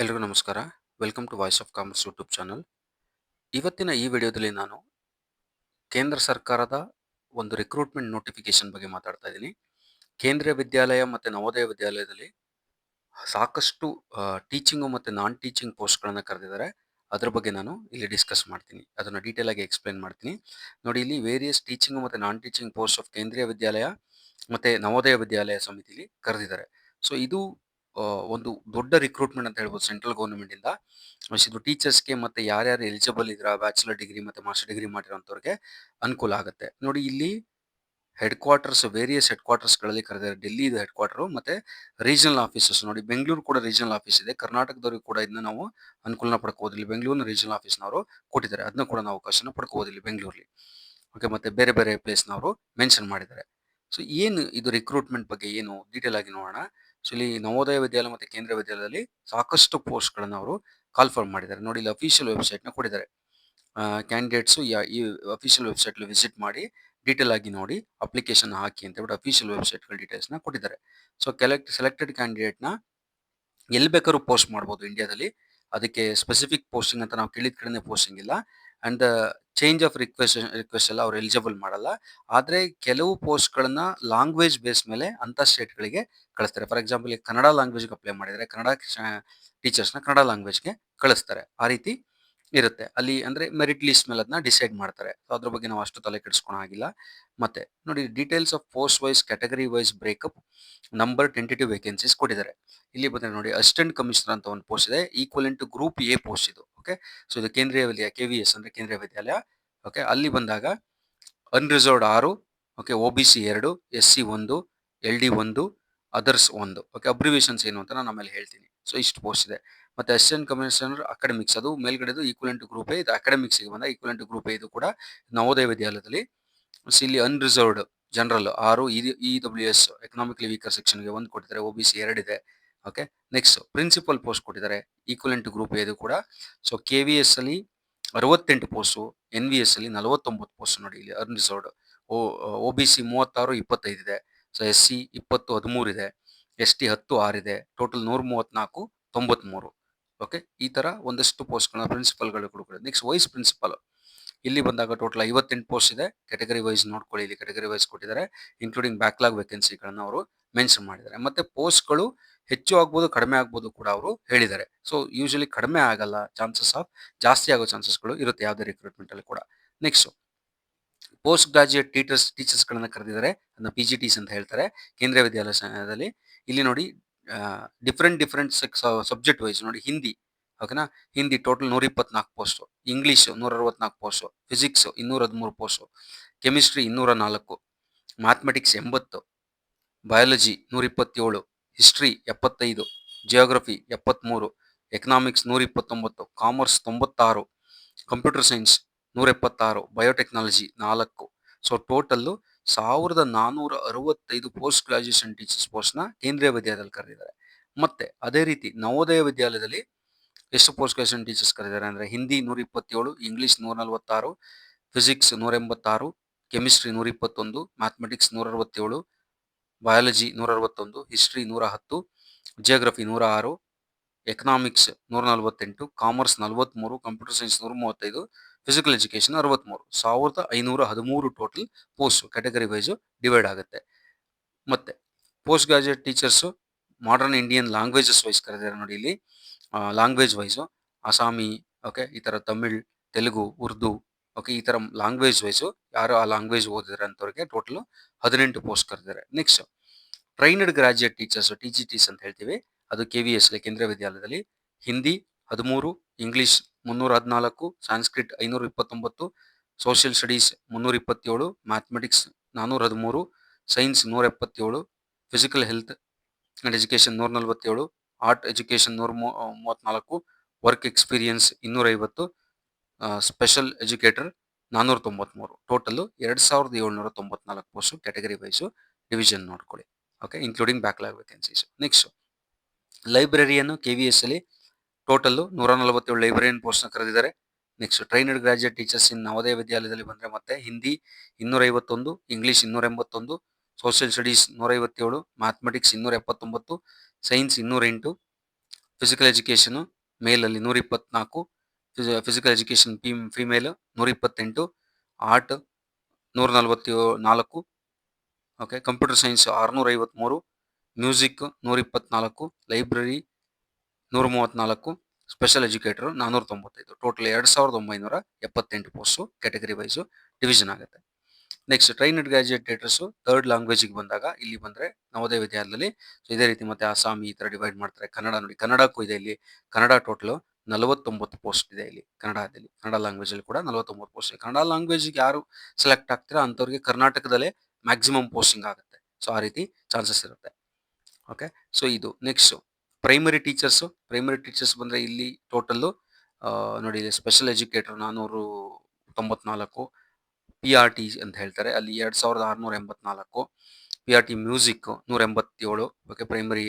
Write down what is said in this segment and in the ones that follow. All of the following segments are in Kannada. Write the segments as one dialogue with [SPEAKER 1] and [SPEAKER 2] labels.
[SPEAKER 1] ಎಲ್ರಿಗೂ ನಮಸ್ಕಾರ. Welcome to voice of commerce YouTube channel. ಇವತ್ತಿನ ಈ ವಿಡಿಯೋದಲ್ಲಿ ನಾನು ಕೇಂದ್ರ ಸರ್ಕಾರದ ಒಂದು ರಿಕ್ರೂಟ್ಮೆಂಟ್ ನೋಟಿಫಿಕೇಶನ್ ಬಗ್ಗೆ ಮಾತಾಡ್ತಾ ಇದ್ದೀನಿ. ಕೇಂದ್ರೀಯ ವಿದ್ಯಾಲಯ ಮತ್ತು ನವೋದಯ ವಿದ್ಯಾಲಯದಲ್ಲಿ ಸಾಕಷ್ಟು ಟೀಚಿಂಗು ಮತ್ತು ನಾನ್ ಟೀಚಿಂಗ್ ಪೋಸ್ಟ್‌ಗಳನ್ನು ಕರೆದಿದ್ದಾರೆ. ಅದ್ರ ಬಗ್ಗೆ ನಾನು ಇಲ್ಲಿ ಡಿಸ್ಕಸ್ ಮಾಡ್ತೀನಿ. ಅದನ್ನು ಡೀಟೇಲ್ ಆಗಿ ಎಕ್ಸ್‌ಪ್ಲೇನ್ ಮಾಡ್ತೀನಿ. ನೋಡಿ, ಇಲ್ಲಿ ವೇರಿಯಸ್ ಟೀಚಿಂಗ್ ಮತ್ತು ನಾನ್ ಟೀಚಿಂಗ್ ಪೋಸ್ಟ್ ಆಫ್ ಕೇಂದ್ರೀಯ ವಿದ್ಯಾಲಯ ಮತ್ತು ನವೋದಯ ವಿದ್ಯಾಲಯ ಸಮಿತಿಲಿ ಕರೆದಿದ್ದಾರೆ. ಸೊ ಇದು ಒಂದು ದೊಡ್ಡ ರಿಕ್ರೂಟ್ಮೆಂಟ್ ಅಂತ ಹೇಳ್ಬೋದು ಸೆಂಟ್ರಲ್ ಗವರ್ನಮೆಂಟಿಂದ. ಇದು ಟೀಚರ್ಸ್‌ಗೆ ಮತ್ತು ಯಾರ್ಯಾರು ಎಲಿಜಿಬಲ್ ಇದ್ದೀರಾ ಬ್ಯಾಚುಲರ್ ಡಿಗ್ರಿ ಮತ್ತು ಮಾಸ್ಟರ್ ಡಿಗ್ರಿ ಮಾಡಿರೋಂಥವ್ರಿಗೆ ಅನುಕೂಲ ಆಗುತ್ತೆ. ನೋಡಿ, ಇಲ್ಲಿ ವೇರಿಯಸ್ ಹೆಡ್ ಕ್ವಾರ್ಟರ್ಸ್‌ಗಳಲ್ಲಿ ಕರೆದಿದ್ದಾರೆ. ಡೆಲ್ಲಿ ಇದು ಹೆಡ್ ಕ್ವಾರ್ಟರು, ಮತ್ತೆ ರೀಜನಲ್ ಆಫೀಸಸ್ ನೋಡಿ, ಬೆಂಗಳೂರು ಕೂಡ ರೀಜನಲ್ ಆಫೀಸ್ ಇದೆ. ಕರ್ನಾಟಕದವರಿಗೂ ಕೂಡ ಇದನ್ನ ನಾವು ಅನುಕೂಲನ ಪಡ್ಕೋಬೋದು. ಇಲ್ಲಿ ಬೆಂಗಳೂರಿನ ರೀಜನಲ್ ಆಫೀಸ್‌ನವರು ಕೊಟ್ಟಿದ್ದಾರೆ. ಅದನ್ನ ಕೂಡ ನಾವು ಅವಕಾಶನ ಪಡ್ಕೋಬೋದು ಇಲ್ಲಿ ಬೆಂಗಳೂರಲ್ಲಿ. ಓಕೆ, ಮತ್ತೆ ಬೇರೆ ಬೇರೆ ಪ್ಲೇಸ್‌ನವರು ಮೆನ್ಷನ್ ಮಾಡಿದ್ದಾರೆ. ಸೊ ಏನು ಇದು ರಿಕ್ರೂಟ್ಮೆಂಟ್ ಬಗ್ಗೆ ಏನು ಡೀಟೇಲ್ ಆಗಿ ನೋಡೋಣ. ಸೊ ಇಲ್ಲಿ ನವೋದಯ ವಿದ್ಯಾಲಯ ಮತ್ತು ಕೇಂದ್ರೀಯ ವಿದ್ಯಾಲಯದಲ್ಲಿ ಸಾಕಷ್ಟು ಪೋಸ್ಟ್‌ಗಳನ್ನು ಅವರು ಕಾಲ್ಫರ್ಮ್ ಮಾಡಿದ್ದಾರೆ. ನೋಡಿ, ಇಲ್ಲಿ ಅಫಿಷಿಯಲ್ ವೆಬ್‌ಸೈಟ್‌ನ ಕೊಟ್ಟಿದ್ದಾರೆ. ಕ್ಯಾಂಡಿಡೇಟ್ಸು ಈ ಅಫಿಷಿಯಲ್ ವೆಬ್‌ಸೈಟ್‌ಲಿ ವಿಸಿಟ್ ಮಾಡಿ ಡೀಟೇಲ್ ಆಗಿ ನೋಡಿ ಅಪ್ಲಿಕೇಶನ್ ಹಾಕಿ ಅಂತ ಹೇಳ್ಬಿಟ್ಟು ಅಫಿಷಿಯಲ್ ವೆಬ್‌ಸೈಟ್‌ಗಳ ಡೀಟೇಲ್ಸ್‌ನ ಕೊಟ್ಟಿದ್ದಾರೆ. ಸೊ ಸೆಲೆಕ್ಟೆಡ್ ಕ್ಯಾಂಡಿಡೇಟ್‌ನ ಎಲ್ಲಿ ಬೇಕಾದ್ರೂ ಪೋಸ್ಟ್ ಮಾಡ್ಬೋದು ಇಂಡಿಯಾದಲ್ಲಿ. ಅದಕ್ಕೆ ಸ್ಪೆಸಿಫಿಕ್ ಪೋಸ್ಟಿಂಗ್ ಅಂತ ನಾವು ಕೇಳಿದ ಕಡೆನೇ ಪೋಸ್ಟಿಂಗ್ ಇಲ್ಲ. ಅಂಡ್ ಚೇಂಜ್ ಆಫ್ ರಿಕ್ವೆಸ್ಟ್ ಎಲ್ಲ ಅವ್ರು ಎಲಿಜಿಬಲ್ ಮಾಡಲ್ಲ. ಆದರೆ ಕೆಲವು ಪೋಸ್ಟ್‌ಗಳನ್ನ ಲ್ಯಾಂಗ್ವೇಜ್ ಬೇಸ್ ಮೇಲೆ ಅಂತ ಸ್ಟೇಟ್‌ಗಳಿಗೆ ಕಳಿಸ್ತಾರೆ. ಫಾರ್ ಎಕ್ಸಾಂಪಲ್, ಈಗ ಕನ್ನಡ ಲ್ಯಾಂಗ್ವೇಜ್‌ಗೆ ಅಪ್ಲೈ ಮಾಡಿದರೆ ಕನ್ನಡ ಟೀಚರ್ಸ್‌ನ ಕನ್ನಡ ಲ್ಯಾಂಗ್ವೇಜ್‌ಗೆ ಕಳಿಸ್ತಾರೆ. ಆ ರೀತಿ ಇರುತ್ತೆ. ಅಲ್ಲಿ ಅಂದರೆ ಮೆರಿಟ್ ಲಿಸ್ಟ್ ಮೇಲೆ ಅದನ್ನ ಡಿಸೈಡ್ ಮಾಡ್ತಾರೆ. ಸೊ ಅದ್ರ ಬಗ್ಗೆ ನಾವು ಅಷ್ಟು ತಲೆ ಕೆಡಿಸ್ಕೊಳೋ ಹಾಗಿಲ್ಲ. ಮತ್ತೆ ನೋಡಿ, details of post wise category wise breakup number tentative vacancies ಕೊಟ್ಟಿದ್ದಾರೆ. ಇಲ್ಲಿ ಬಂದರೆ ನೋಡಿ, ಅಸಿಸ್ಟೆಂಟ್ ಕಮಿಷನರ್ ಅಂತ ಒಂದು ಪೋಸ್ಟ್ ಇದೆ. Equivalent to group A post ಇದು. ಓಕೆ, ಸೊ ಇದು ಕೇಂದ್ರೀಯ ವಿದ್ಯಾಲಯ KVS ಅಂದರೆ ಕೇಂದ್ರೀಯ ವಿದ್ಯಾಲಯ. ಓಕೆ, ಅಲ್ಲಿ ಬಂದಾಗ unreserved 6, okay, OBC 2, SC 1, LD 1, others 1. Okay, abbreviations ಏನು ಅಂತ ನಾನು ಆಮೇಲೆ ಹೇಳ್ತೀನಿ. ಸೊ ಇಷ್ಟು ಪೋಸ್ಟ್ ಇದೆ. ಮತ್ತೆ ಅಸಿಸ್ಟೆಂಟ್ ಕಮಿಷನರ್ ಅಕಾಡೆಮಿಕ್ಸ್, ಅದು ಮೇಲ್ಗಡೆದು ಈಕ್ವಲೆಂಟ್ ಗ್ರೂಪ್ ಎ, ಇದು ಅಕಾಡೆಮಿಕ್ಸ್ಗೆ ಬಂದ ಈಕ್ವಲೆಂಟ್ ಗ್ರೂಪ್ ಎ. ಇದು ಕೂಡ ನವೋದಯ ವಿದ್ಯಾಲಯದಲ್ಲಿ. ಸೊ ಇಲ್ಲಿ unreserved general 6, EWS economically weaker ಸೆಕ್ಷನ್ಗೆ 1 ಕೊಟ್ಟಿದ್ದಾರೆ. OBC 2 ಇದೆ. ಓಕೆ, ನೆಕ್ಸ್ಟ್ ಪ್ರಿನ್ಸಿಪಲ್ ಪೋಸ್ಟ್ ಕೊಟ್ಟಿದ್ದಾರೆ ಈಕ್ವಲೆಂಟ್ ಗ್ರೂಪ್ ಎ. ಇದು ಕೂಡ. ಸೊ KVS ಅಲ್ಲಿ 68 ಪೋಸ್ಟು, NVS ಅಲ್ಲಿ 49 ಪೋಸ್ಟ್. ನೋಡಿ, ಇಲ್ಲಿ ಅನ್ರಿಸರ್ವ್ಡ್. OBC 36, 25 ಇದೆ. ಸೊ SC 20, 13 ಇದೆ. ST 10, 6 ಇದೆ. ಟೋಟಲ್ 134, 93. ಓಕೆ, ಈ ತರ ಒಂದಷ್ಟು ಪೋಸ್ಟ್ಗಳನ್ನ ಪ್ರಿನ್ಸಿಪಲ್ಗಳು ಕೊಡ್ತಾರೆ. ನೆಕ್ಸ್ಟ್ ವೈಸ್ ಪ್ರಿನ್ಸಿಪಲ್, ಇಲ್ಲಿ ಬಂದಾಗ ಟೋಟಲ್ 58 ಪೋಸ್ಟ್ ಇದೆ. ಕ್ಯಾಟಗರಿ ವೈಸ್ ನೋಡ್ಕೊಳ್ಳಿ, ಇಲ್ಲಿ ಕ್ಯಾಟಗರಿ ವೈಸ್ ಕೊಟ್ಟಿದ್ದಾರೆ. ಇನ್ಕ್ಲೂಡಿಂಗ್ ಬ್ಯಾಕ್ಲಾಗ್ ವೇಕೆನ್ಸಿಗಳನ್ನ ಅವರು ಮೆನ್ಷನ್ ಮಾಡಿದ್ದಾರೆ. ಮತ್ತೆ ಪೋಸ್ಟ್ಗಳು ಹೆಚ್ಚು ಆಗ್ಬೋದು, ಕಡಿಮೆ ಆಗ್ಬೋದು ಕೂಡ ಅವರು ಹೇಳಿದ್ದಾರೆ. ಸೊ ಯೂಶಲಿ ಕಡಿಮೆ ಆಗಲ್ಲ, ಜಾಸ್ತಿ ಆಗೋ ಚಾನ್ಸಸ್ಗಳು ಇರುತ್ತೆ ಯಾವುದೇ ರಿಕ್ರೂಟ್ಮೆಂಟ್ ಅಲ್ಲಿ ಕೂಡ. ನೆಕ್ಸ್ಟ್ ಪೋಸ್ಟ್ ಗ್ರಾಜುಯೇಟ್ ಟೀಚರ್ಸ್ಗಳನ್ನ ಕರೆದಿದ್ದಾರೆ. ಅದನ್ನ PGTs ಅಂತ ಹೇಳ್ತಾರೆ ಕೇಂದ್ರೀಯ ವಿದ್ಯಾಲಯದಲ್ಲಿ. ಇಲ್ಲಿ ನೋಡಿ, ಡಿಫ್ರೆಂಟ್ ಸಬ್ಜೆಕ್ಟ್ ವೈಸ್ ನೋಡಿ, ಹಿಂದಿ, ಓಕೆನಾ, Hindi total 124 post, English 164 post, physics 213 post, chemistry 204, mathematics 80, biology 127, history 75, geography 73, economics 129, commerce 96, computer science 176, biotechnology 4. So total 1465 post graduation teachers ಪೋಸ್ಟ್ನ ಕೇಂದ್ರೀಯ ವಿದ್ಯಾಲಯದಲ್ಲಿ ಕರೆದಿದ್ದಾರೆ. ಮತ್ತೆ ಅದೇ ರೀತಿ ನವೋದಯ ವಿದ್ಯಾಲಯದಲ್ಲಿ ಎಷ್ಟು ಪೋಸ್ಟ್ ಗ್ರಾಜುಯೇಷನ್ ಟೀಚರ್ಸ್ ಕರೆದಿದ್ದಾರೆ ಅಂದರೆ Hindi 127, English 146, physics 186, chemistry 121, mathematics 167, biology 161, history 110, geography 106, economics 148, commerce 43, computer science 135, physical education 63. 1513 total post category wise divide ಆಗುತ್ತೆ. ಮತ್ತೆ post graduate teachers modern Indian languages wise ಕರೆದಿದ್ದಾರೆ. ನೋಡಿ, ಇಲ್ಲಿ ಲ್ಯಾಂಗ್ವೇಜ್ ವೈಸು ಅಸಾಮಿ, ಓಕೆ, ಈ ಥರ ತಮಿಳ್, ತೆಲುಗು, ಉರ್ದು, ಓಕೆ, ಈ ಥರ ಲ್ಯಾಂಗ್ವೇಜ್ ವೈಸು ಯಾರು ಆ ಲ್ಯಾಂಗ್ವೇಜ್ ಓದಿದ್ರೆ ಅಂಥವ್ರಿಗೆ ಟೋಟಲ್ 18 ಪೋಸ್ಟ್ ಕರೆದಿದ್ದಾರೆ. Next trained graduate teachers, TGTs ಅಂತ ಹೇಳ್ತೀವಿ. ಅದು KVS ಕೇಂದ್ರೀಯ ವಿದ್ಯಾಲಯದಲ್ಲಿ Hindi 13, English 314, Sanskrit 529, social studies 327, mathematics 413, science 177, physical health and education 147, art education 134, work experience 250, special educator 493. Total 2794 post category wise division ನೋಡ್ಕೊಳ್ಳಿ. Okay, including backlog vacancies. Next ಲೈಬ್ರರಿಯನ್ನು KVS ಅಲ್ಲಿ ಟೋಟಲ್ಲು 147 ಲೈಬ್ರರಿಯನ್ ಪೋಸ್ಟ್ನ ಕರೆದಿದ್ದಾರೆ. ನೆಕ್ಸ್ಟ್ ಟ್ರೈನ್ಡ್ ಗ್ರಾಜುಯೇಟ್ ಟೀಚರ್ಸ್ ಇನ್ ನವೋದಯ ವಿದ್ಯಾಲಯದಲ್ಲಿ ಬಂದರೆ ಮತ್ತೆ Hindi 251, English 281, social studies 157, mathematics 279, science 208, physical education ಮೇಲಲ್ಲಿ 124, physical education female 128, art 144, okay, computer science 653, music 124, library 134, special educator 495, total 2978 post category wise division ಆಗುತ್ತೆ. ನೆಕ್ಸ್ಟ್ ಟ್ರೈನ್ಡ್ ಗ್ರಾಜುಯೇಟರ್ಸು ಥರ್ಡ್ ಲ್ಯಾಂಗ್ವೇಜಿಗೆ ಬಂದಾಗ ಇಲ್ಲಿ ಬಂದರೆ ನವೋದಯ ವಿದ್ಯಾಲಯದಲ್ಲಿ ಇದೇ ರೀತಿ ಮತ್ತೆ ಅಸ್ಸಾಮಿ ಈ ಥರ ಡಿವೈಡ್ ಮಾಡ್ತಾರೆ. ಕನ್ನಡ ನೋಡಿ, ಕನ್ನಡಕ್ಕೂ ಇದೆ ಇಲ್ಲಿ. ಕನ್ನಡ ಟೋಟಲು 49 ಪೋಸ್ಟ್ ಇದೆ ಇಲ್ಲಿ ಕನ್ನಡದಲ್ಲಿ. ಕನ್ನಡ ಲ್ಯಾಂಗ್ವೇಜಲ್ಲಿ ಕೂಡ 49 ಪೋಸ್ಟ್ ಇದೆ. ಕನ್ನಡ ಲ್ಯಾಂಗ್ವೇಜಿಗೆ ಯಾರು ಸೆಲೆಕ್ಟ್ ಆಗ್ತೀರಾ ಅಂಥವ್ರಿಗೆ ಕರ್ನಾಟಕದಲ್ಲೇ ಮ್ಯಾಕ್ಸಿಮಮ್ ಪೋಸ್ಟಿಂಗ್ ಆಗುತ್ತೆ. ಸೊ ಆ ರೀತಿ ಚಾನ್ಸಸ್ ಇರುತ್ತೆ. ಓಕೆ, ಸೊ ಇದು ನೆಕ್ಸ್ಟು ಪ್ರೈಮರಿ ಟೀಚರ್ಸ್ ಬಂದರೆ ಇಲ್ಲಿ ಟೋಟಲ್ಲು ನೋಡಿ, ಇಲ್ಲಿ ಸ್ಪೆಷಲ್ ಎಜುಕೇಟರ್ 494, PRT ಅಂತ ಹೇಳ್ತಾರೆ, ಅಲ್ಲಿ 2684, PRT music 187, okay, primary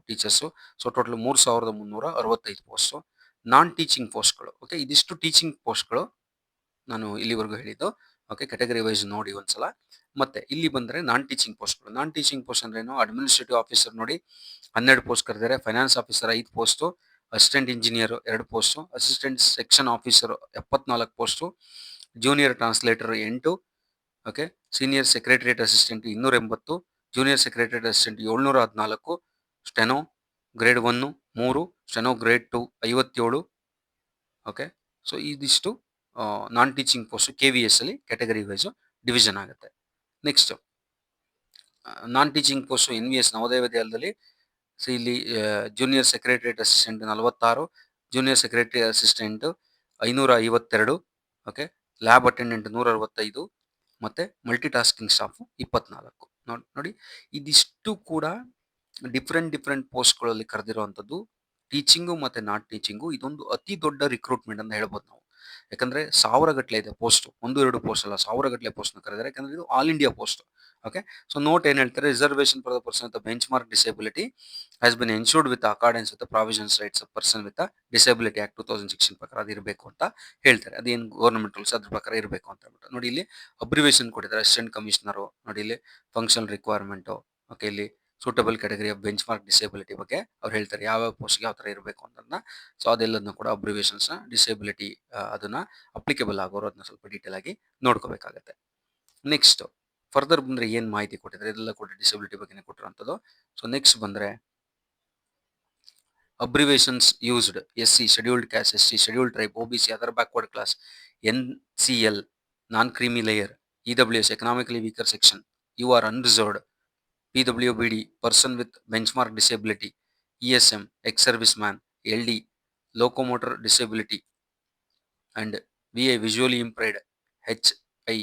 [SPEAKER 1] teachers. So total 3365 post. ನಾನ್ ಟೀಚಿಂಗ್ ಪೋಸ್ಟ್ಗಳು, ಓಕೆ, ಇದಿಷ್ಟು ಟೀಚಿಂಗ್ ಪೋಸ್ಟ್ಗಳು ನಾನು ಇಲ್ಲಿವರೆಗೂ ಹೇಳಿದ್ದು. ಓಕೆ, ಕ್ಯಾಟಗರಿ ವೈಸ್ ನೋಡಿ ಒಂದ್ಸಲ. ಮತ್ತೆ ಇಲ್ಲಿ ಬಂದರೆ ನಾನ್ ಟೀಚಿಂಗ್ ಪೋಸ್ಟ್ ಅಂದ್ರೇನು? ಅಡ್ಮಿನಿಸ್ಟ್ರೇಟಿವ್ ಆಫೀಸರ್ ನೋಡಿ 12 ಪೋಸ್ಟ್ ಕರೆದಿದ್ದಾರೆ, finance officer 5 post, assistant engineer 2 post, assistant section officer 74 post, junior translator 8, okay, senior secretariat assistant 280, junior secretariat assistant 714, steno grade 1 3, steno grade 2 57, okay. So ಇದಿಷ್ಟು ನಾನ್ ಟೀಚಿಂಗ್ ಪೋಸ್ಟ್ KVS ಅಲ್ಲಿ ಕ್ಯಾಟಗರಿ ವೈಸು ಡಿವಿಷನ್ ಆಗುತ್ತೆ. ನೆಕ್ಸ್ಟ್ ನಾನ್ ಟೀಚಿಂಗ್ ಪೋಸ್ಟು NVS ನವೋದಯ ವಿದ್ಯಾಲಯದಲ್ಲಿ. ಸೊ ಇಲ್ಲಿ junior secretariat assistant 46, junior secretary assistant 552, okay, lab attendant 165, ಮತ್ತು ಮಲ್ಟಿ ಟಾಸ್ಕಿಂಗ್ ಸ್ಟಾಫು 24. ನೋಡಿ, ಇದಿಷ್ಟು ಕೂಡ ಡಿಫ್ರೆಂಟ್ ಪೋಸ್ಟ್ಗಳಲ್ಲಿ ಕರೆದಿರುವಂಥದ್ದು. ಟೀಚಿಂಗು ಮತ್ತು ನಾನ್ ಟೀಚಿಂಗು ಇದೊಂದು ಅತಿ ದೊಡ್ಡ ರಿಕ್ರೂಟ್ಮೆಂಟ್ ಅಂತ ಹೇಳ್ಬೋದು ನಾವು. ಯಾಕಂದರೆ 1000 ಗಟ್ಟಲೆ ಇದೆ ಪೋಸ್ಟು, 1-2 ಪೋಸ್ಟ್ ಅಲ್ಲ, 1000 ಗಟ್ಟಲೆ ಪೋಸ್ಟ್ನ ಕರೆದಿದ್ದಾರೆ. ಯಾಕಂದರೆ ಇದು all India post. Okay, so note ಏನು ಹೇಳ್ತಾರೆ? Reservation for the person with bench mark disability has been ensured with accordance with provisions rights of person with disability act 2016 ಪ್ರಕಾರ ಅದು ಇರಬೇಕು ಅಂತ ಹೇಳ್ತಾರೆ. ಅದೇನು ಗೌರ್ಮೆಂಟ್ ರೂಲ್ಸ್ ಅದ್ರ ಪ್ರಕಾರ ಇರಬೇಕು ಅಂತ ಹೇಳ್ಬಿಟ್ಟು ನೋಡಿ, ಇಲ್ಲಿ ಅಬ್ರಿವೇಷನ್ ಕೊಟ್ಟಿದ್ದಾರೆ. ಅಸಿಸ್ಟೆಂಟ್ ಕಮಿಷನರು ನೋಡಿ, ಇಲ್ಲಿ ಫಂಕ್ಷನಲ್ ರಿಕ್ವೈರ್ಮೆಂಟು, ಓಕೆ, ಇಲ್ಲಿ suitable category of bench mark disability ಬಗ್ಗೆ ಅವ್ರು ಹೇಳ್ತಾರೆ, ಯಾವ್ಯಾವ ಪೋಸ್ಟ್ಗೆ ಯಾವ ಥರ ಇರಬೇಕು ಅಂತಂದ. ಸೊ ಅದೆಲ್ಲದನ್ನು ಕೂಡ ಅಬ್ರಿವೇಷನ್ಸ್ನ ಡಿಸೇಬಿಲಿಟಿ ಅದನ್ನು ಅಪ್ಲಿಕೇಬಲ್ ಆಗೋರು ಅದನ್ನ ಸ್ವಲ್ಪ ಡೀಟೇಲ್ ಆಗಿ ನೋಡ್ಕೋಬೇಕಾಗತ್ತೆ. ನೆಕ್ಸ್ಟ್ ಫರ್ದರ್ ಬಂದರೆ ಏನು ಮಾಹಿತಿ ಕೊಟ್ಟಿದ್ದಾರೆ? ಇದೆಲ್ಲ ಕೂಡ ಡಿಸೇಬಿಲಿಟಿ ಬಗ್ಗೆನೇ ಕೊಟ್ಟಿರೋಂಥದ್ದು. ಸೊ ನೆಕ್ಸ್ಟ್ ಬಂದರೆ abbreviations used: SC scheduled caste, ST scheduled tribe, OBC other backward class, NCL non creamy layer, EWS economically weaker section, UR unreserved, PWBD person with benchmark disability, ESM ex service man, LD locomotor disability and VI visually impaired, HI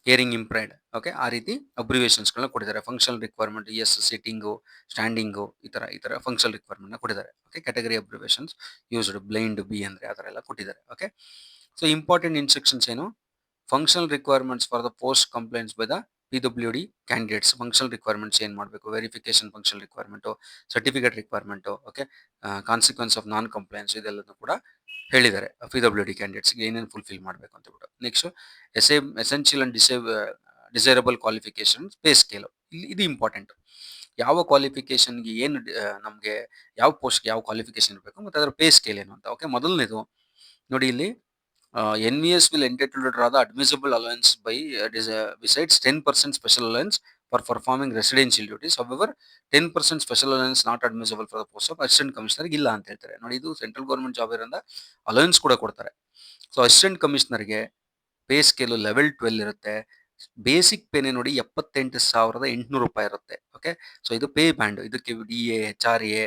[SPEAKER 1] hearing impaired. Okay, ಆ ರೀತಿ ಅಬ್ರಿವೇಷನ್ಸ್ಗಳನ್ನ ಕೊಟ್ಟಿದ್ದಾರೆ. ಫಂಕ್ಷನಲ್ ರಿಕ್ವೈರ್ಮೆಂಟ್ ಸಿಟ್ಟಿಂಗು, ಸ್ಟ್ಯಾಂಡಿಂಗು, ಈ ಥರ ಫಂಕ್ಷನಲ್ ರಿಕ್ವೈರ್ಮೆಂಟ್ನ ಕೊಟ್ಟಿದ್ದಾರೆ. Okay, category abbreviations used, blind B ಅಂದರೆ ಆ ಥರ ಎಲ್ಲ ಕೊಟ್ಟಿದ್ದಾರೆ. ಓಕೆ, ಸೊ ಇಂಪಾರ್ಟೆಂಟ್ ಇನ್ಸ್ಟ್ರಕ್ಷನ್ಸ್ ಏನು? Functional requirements for the post complaints by the PWD candidates. Functional requirements ಏನು ಮಾಡಬೇಕು? Verification functional requirement, certificate requirement, okay, consequence of non complaints, ಇದೆಲ್ಲದನ್ನು ಕೂಡ ಹೇಳಿದ್ದಾರೆ PWD ಕ್ಯಾಂಡಿಡೇಟ್ಸ್ಗೆ ಏನೇನು ಫುಲ್ಫಿಲ್ ಮಾಡಬೇಕು ಅಂತ ಹೇಳ್ಬಿಟ್ಟು. Next essential and desirable qualification pay scale. ಇದು ಇಂಪಾರ್ಟೆಂಟ್. ಯಾವ ಕ್ವಾಲಿಫಿಕೇಷನ್ಗೆ ಏನು ನಮಗೆ ಯಾವ ಪೋಸ್ಟ್ಗೆ ಯಾವ ಕ್ವಾಲಿಫಿಕೇಶನ್ ಇರಬೇಕು ಮತ್ತು ಅದರ ಪೇ ಸ್ಕೇಲ್ ಏನು ಅಂತ. ಓಕೆ, ಮೊದಲನೇದು ನೋಡಿ, ಇಲ್ಲಿ NVS will entitled to draw the admissible allowance by besides 10% special allowance for performing residential duties. However, 10% special allowance not admissible for the post of assistant commissioner ಇಲ್ಲ ಅಂತ ಹೇಳ್ತಾರೆ. ನೋಡಿ, ಇದು ಸೆಂಟ್ರಲ್ ಗೌರ್ಮೆಂಟ್ ಜಾಬ್ ಇರೋದ್ರಿಂದ ಅಲೌನ್ಸ್ ಕೂಡ ಕೊಡ್ತಾರೆ. ಸೊ ಅಸಿಸ್ಟೆಂಟ್ ಕಮಿಷನರ್ಗೆ ಪೇ ಸ್ಕೇಲು ಲೆವೆಲ್ 12 ಇರುತ್ತೆ. ಬೇಸಿಕ್ ಪೇನೆ ನೋಡಿ 78,800 ರೂಪಾಯಿ ಇರುತ್ತೆ. ಓಕೆ, ಸೊ ಇದು ಪೇ ಬ್ಯಾಂಡ್. ಇದಕ್ಕೆ DA, HRA,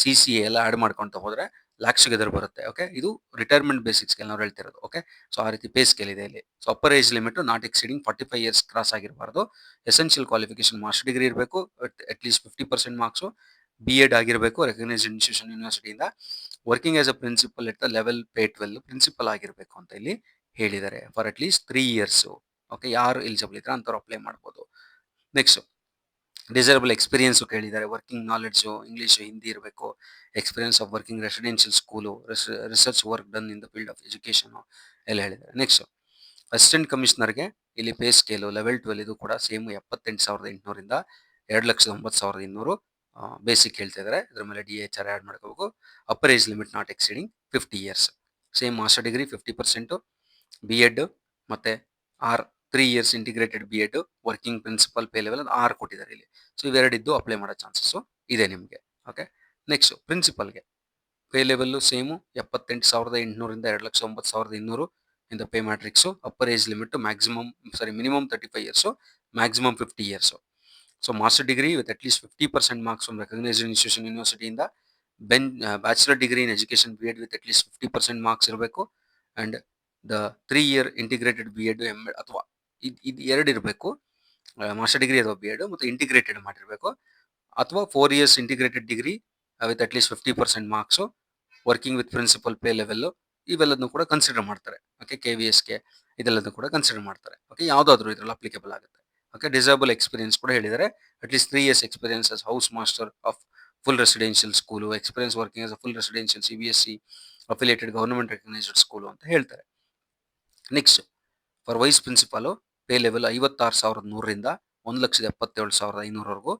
[SPEAKER 1] CCA ಎಲ್ಲ ಆ್ಯಡ್ ಮಾಡ್ಕೊತ ಹೋದರೆ ಲ್ಯಾಕ್ಸ್ಗೆ ಎದುರು ಬರುತ್ತೆ. ಓಕೆ, ಇದು ರಿಟೈರ್ಮೆಂಟ್ ಬೇಸಿಕ್ ಸ್ಕೇಲ್ ನಾವು ಹೇಳ್ತಿರೋದು. ಓಕೆ, ಸೊ ಆ ರೀತಿ ಪೇ ಸ್ಕೇಲ್ ಇದೆ ಇಲ್ಲಿ. So upper age limit not exceeding 45 years cross ಆಗಿರಬಾರ್ದು. ಎಸೆನ್ಷಿಯಲ್ ಕ್ವಾಲಿಫಿಕೇಶನ್ ಮಾಸ್ಟರ್ ಡಿಗ್ರಿ ಇರಬೇಕು, ಅಟ್ಲೀಸ್ಟ್ 50% ಮಾರ್ಕ್ಸು, B.Ed ಆಗಿರಬೇಕು ರೆಕಗ್ನೈಸ್ಡ್ ಇನ್ಸ್ಟಿಟ್ಯೂಷನ್ ಯೂನಿವರ್ಸಿಟಿಯಿಂದ. Working as a principal at the level pay 12 principal ಆಗಿರಬೇಕು ಅಂತ ಇಲ್ಲಿ ಹೇಳಿದ್ದಾರೆ. For at least 3 years. ಓಕೆ, ಯಾರು ಎಲಿಜಿಬಲ್ ಇದ್ರೆ ಅಂಥವ್ರು ಅಪ್ಲೈ ಮಾಡ್ಬೋದು. ನೆಕ್ಸ್ಟ್ ಡಿಸೈರಬಲ್ ಎಕ್ಸ್ಪೀರಿಯನ್ಸು ಕೇಳಿದ್ದಾರೆ. ವರ್ಕಿಂಗ್ ನಾಲೆಡ್ಜು, ಇಂಗ್ಲೀಷು, ಹಿಂದಿ ಇರಬೇಕು. Experience of working residential school, research work done in the field of education ಎಲ್ಲ ಹೇಳಿದ್ದಾರೆ. ನೆಕ್ಸ್ಟ್ ಅಸಿಸ್ಟೆಂಟ್ ಕಮಿಷನರ್ಗೆ ಇಲ್ಲಿ ಪೇ ಸ್ಕೇಲು ಲೆವೆಲ್ 12 ಇದು ಕೂಡ ಸೇಮ್ 78,800ರಿಂದ 2,90,200 ಬೇಸಿಕ್ ಹೇಳ್ತಾ ಇದ್ದಾರೆ. ಇದ್ರ ಮೇಲೆ DHR ಆ್ಯಡ್ ಮಾಡ್ಕೋಬೇಕು. Upper age limit not exceeding 50 years. Same master degree 50%, B.Ed ಮತ್ತು 3 years integrated B.Ed working principal pay level 6 ಕೊಟ್ಟಿದ್ದಾರೆ ಇಲ್ಲಿ. ಸೊ ಇವೆರಡಿದ್ದು ಅಪ್ಲೈ ಮಾಡೋ ಚಾನ್ಸಸ್ಸು ಇದೆ ನಿಮಗೆ. ಓಕೆ, ನೆಕ್ಸ್ಟು ಪ್ರಿನ್ಸಿಪಲ್ಗೆ pay level same 78,800 2,09,200 in the pay matrix. Upper age limit minimum 35 years, maximum 50 years. So master degree with at least 50% marks from recognised institution ಯೂನಿವರ್ಸಿಟಿಯಿಂದ, bachelor degree in education B.Ed with at least 50% marks ಇರಬೇಕು. And the 3 year integrated B.Ed M.Ed ಅಥವಾ ಇದು ಎರಡು ಇರಬೇಕು. ಮಾಸ್ಟರ್ ಡಿಗ್ರಿ ಅಥವಾ B.Ed ಮತ್ತು ಇಂಟಿಗ್ರೇಟೆಡ್ ಮಾಡಿರಬೇಕು. ಅಥವಾ 4 years integrated degree with at least 50% marks, working with principal pay level, ಇವೆಲ್ಲದನ್ನು ಕೂಡ ಕನ್ಸಿಡರ್ ಮಾಡ್ತಾರೆ. ಓಕೆ, KVSಗೆ ಇದೆಲ್ಲದನ್ನು ಕೂಡ ಕನ್ಸಿಡರ್ ಮಾಡ್ತಾರೆ. ಓಕೆ, ಯಾವುದಾದ್ರೂ ಇದರಲ್ಲಿ ಅಪ್ಲಿಕೇಬಲ್ ಆಗುತ್ತೆ. ಓಕೆ, ಡಿಸೇಬಲ್ ಎಕ್ಸ್ಪೀರಿಯನ್ಸ್ ಕೂಡ ಹೇಳಿದ್ದಾರೆ. At least 3 years experience as house master of full residential school, experience working as a full residential CBSE affiliated government recognised school ಅಂತ ಹೇಳ್ತಾರೆ. Next, for vice principal pay level 56,100ರಿಂದ 1,77,500ವರೆಗೂ,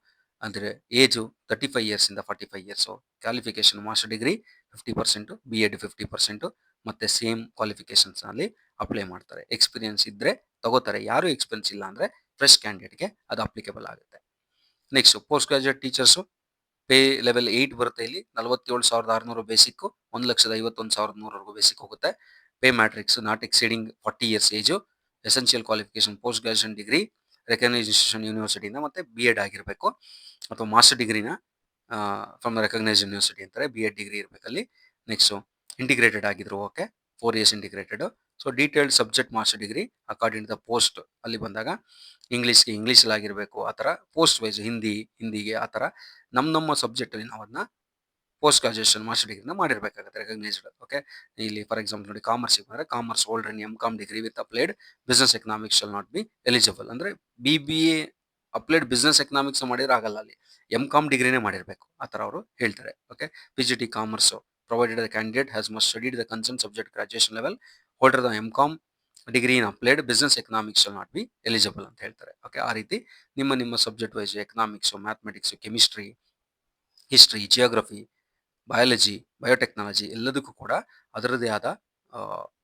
[SPEAKER 1] ಅಂದರೆ ಏಜು 35 ಇಯರ್ಸಿಂದ 45 years. Qualification master degree 50%, B.Ed 50% ಮತ್ತು ಸೇಮ್ ಕ್ವಾಲಿಫಿಕೇಷನ್ಸ್ನಲ್ಲಿ ಅಪ್ಲೈ ಮಾಡ್ತಾರೆ. ಎಕ್ಸ್ಪೀರಿಯನ್ಸ್ ಇದ್ದರೆ ತಗೋತಾರೆ. ಯಾರು ಎಕ್ಸ್ಪೀರಿಯನ್ಸ್ ಇಲ್ಲ ಅಂದರೆ ಫ್ರೆಶ್ ಕ್ಯಾಂಡಿಡೇಟ್ಗೆ ಅದು ಅಪ್ಲಿಕೇಬಲ್ ಆಗುತ್ತೆ. Next post graduate teachers pay level 8 ಬರುತ್ತೆ ಇಲ್ಲಿ. 47,600 ಬೇಸಿಕ್ಕು, 1,51,100ವರೆಗೂ ಬೇಸಿಕ್ ಹೋಗುತ್ತೆ. Pay matrix not exceeding 40 years age. Essential qualification post graduation degree recognised institution ಯೂನಿವರ್ಸಿಟಿಯಿಂದ ಮತ್ತು B.Ed ಆಗಿರಬೇಕು, ಅಥವಾ ಮಾಸ್ಟರ್ ಡಿಗ್ರಿನ ಫ್ರಮ್ ರೆಕಗ್ನೈಸ್ಡ್ ಯೂನಿವರ್ಸಿಟಿ ಅಂತಾರೆ. B.Ed ಡಿಗ್ರಿ ಇರಬೇಕಲ್ಲಿ. ನೆಕ್ಸ್ಟು ಇಂಟಿಗ್ರೇಟೆಡ್ ಆಗಿದ್ರು okay, 4 years integrated. So detailed subject master degree according the post ಅಲ್ಲಿ ಬಂದಾಗ ಇಂಗ್ಲೀಷ್ಗೆ ಇಂಗ್ಲೀಷಲ್ಲಿ ಆಗಿರಬೇಕು. ಆ ಥರ ಪೋಸ್ಟ್ ವೈಸ್ ಹಿಂದಿಗೆ ಆ ಥರ ನಮ್ಮ ಸಬ್ಜೆಕ್ಟಲ್ಲಿ ನಾವು ಅದನ್ನ ಪೋಸ್ಟ್ ಗ್ರಾಜುಯೇಷನ್ ಮಾಸ್ಟರ್ ಡಿಗ್ರಿನ ಮಾಡಿರಬೇಕಾಗುತ್ತೆ ರೆಕಗ್ನೈಸ್ಡ್. ಓಕೆ, ಇಲ್ಲಿ ಫಾರ್ ಎಕ್ಸಾಂಪಲ್ ನೋಡಿ, ಕಾಮರ್ಸಿಗೆ ಬಂದರೆ commerce holder in M.Com degree with applied business economics shall not be eligible. ಅಂದರೆ BBA ಅಪ್ಲೈಡ್ ಬಿಸ್ನೆಸ್ ಎಕನಾಮಿಕ್ಸ್ ಮಾಡಿದ್ರೆ ಆಗಲ್ಲ, ಅಲ್ಲಿ M.Com ಡಿಗ್ರಿನೇ ಮಾಡಿರಬೇಕು, ಆ ಥರ ಅವರು ಹೇಳ್ತಾರೆ. Okay, PGT commerce provided the candidate has must studied the concern subject graduation level, holder the M.Com degree in applied business economics shall not be eligible ಅಂತ ಹೇಳ್ತಾರೆ. ಓಕೆ, ಆ ರೀತಿ ನಿಮ್ಮ subject wise economics, mathematics, chemistry, history, geography, biology, biotechnology ಎಲ್ಲದಕ್ಕೂ ಕೂಡ ಅದರದ್ದೇ ಆದ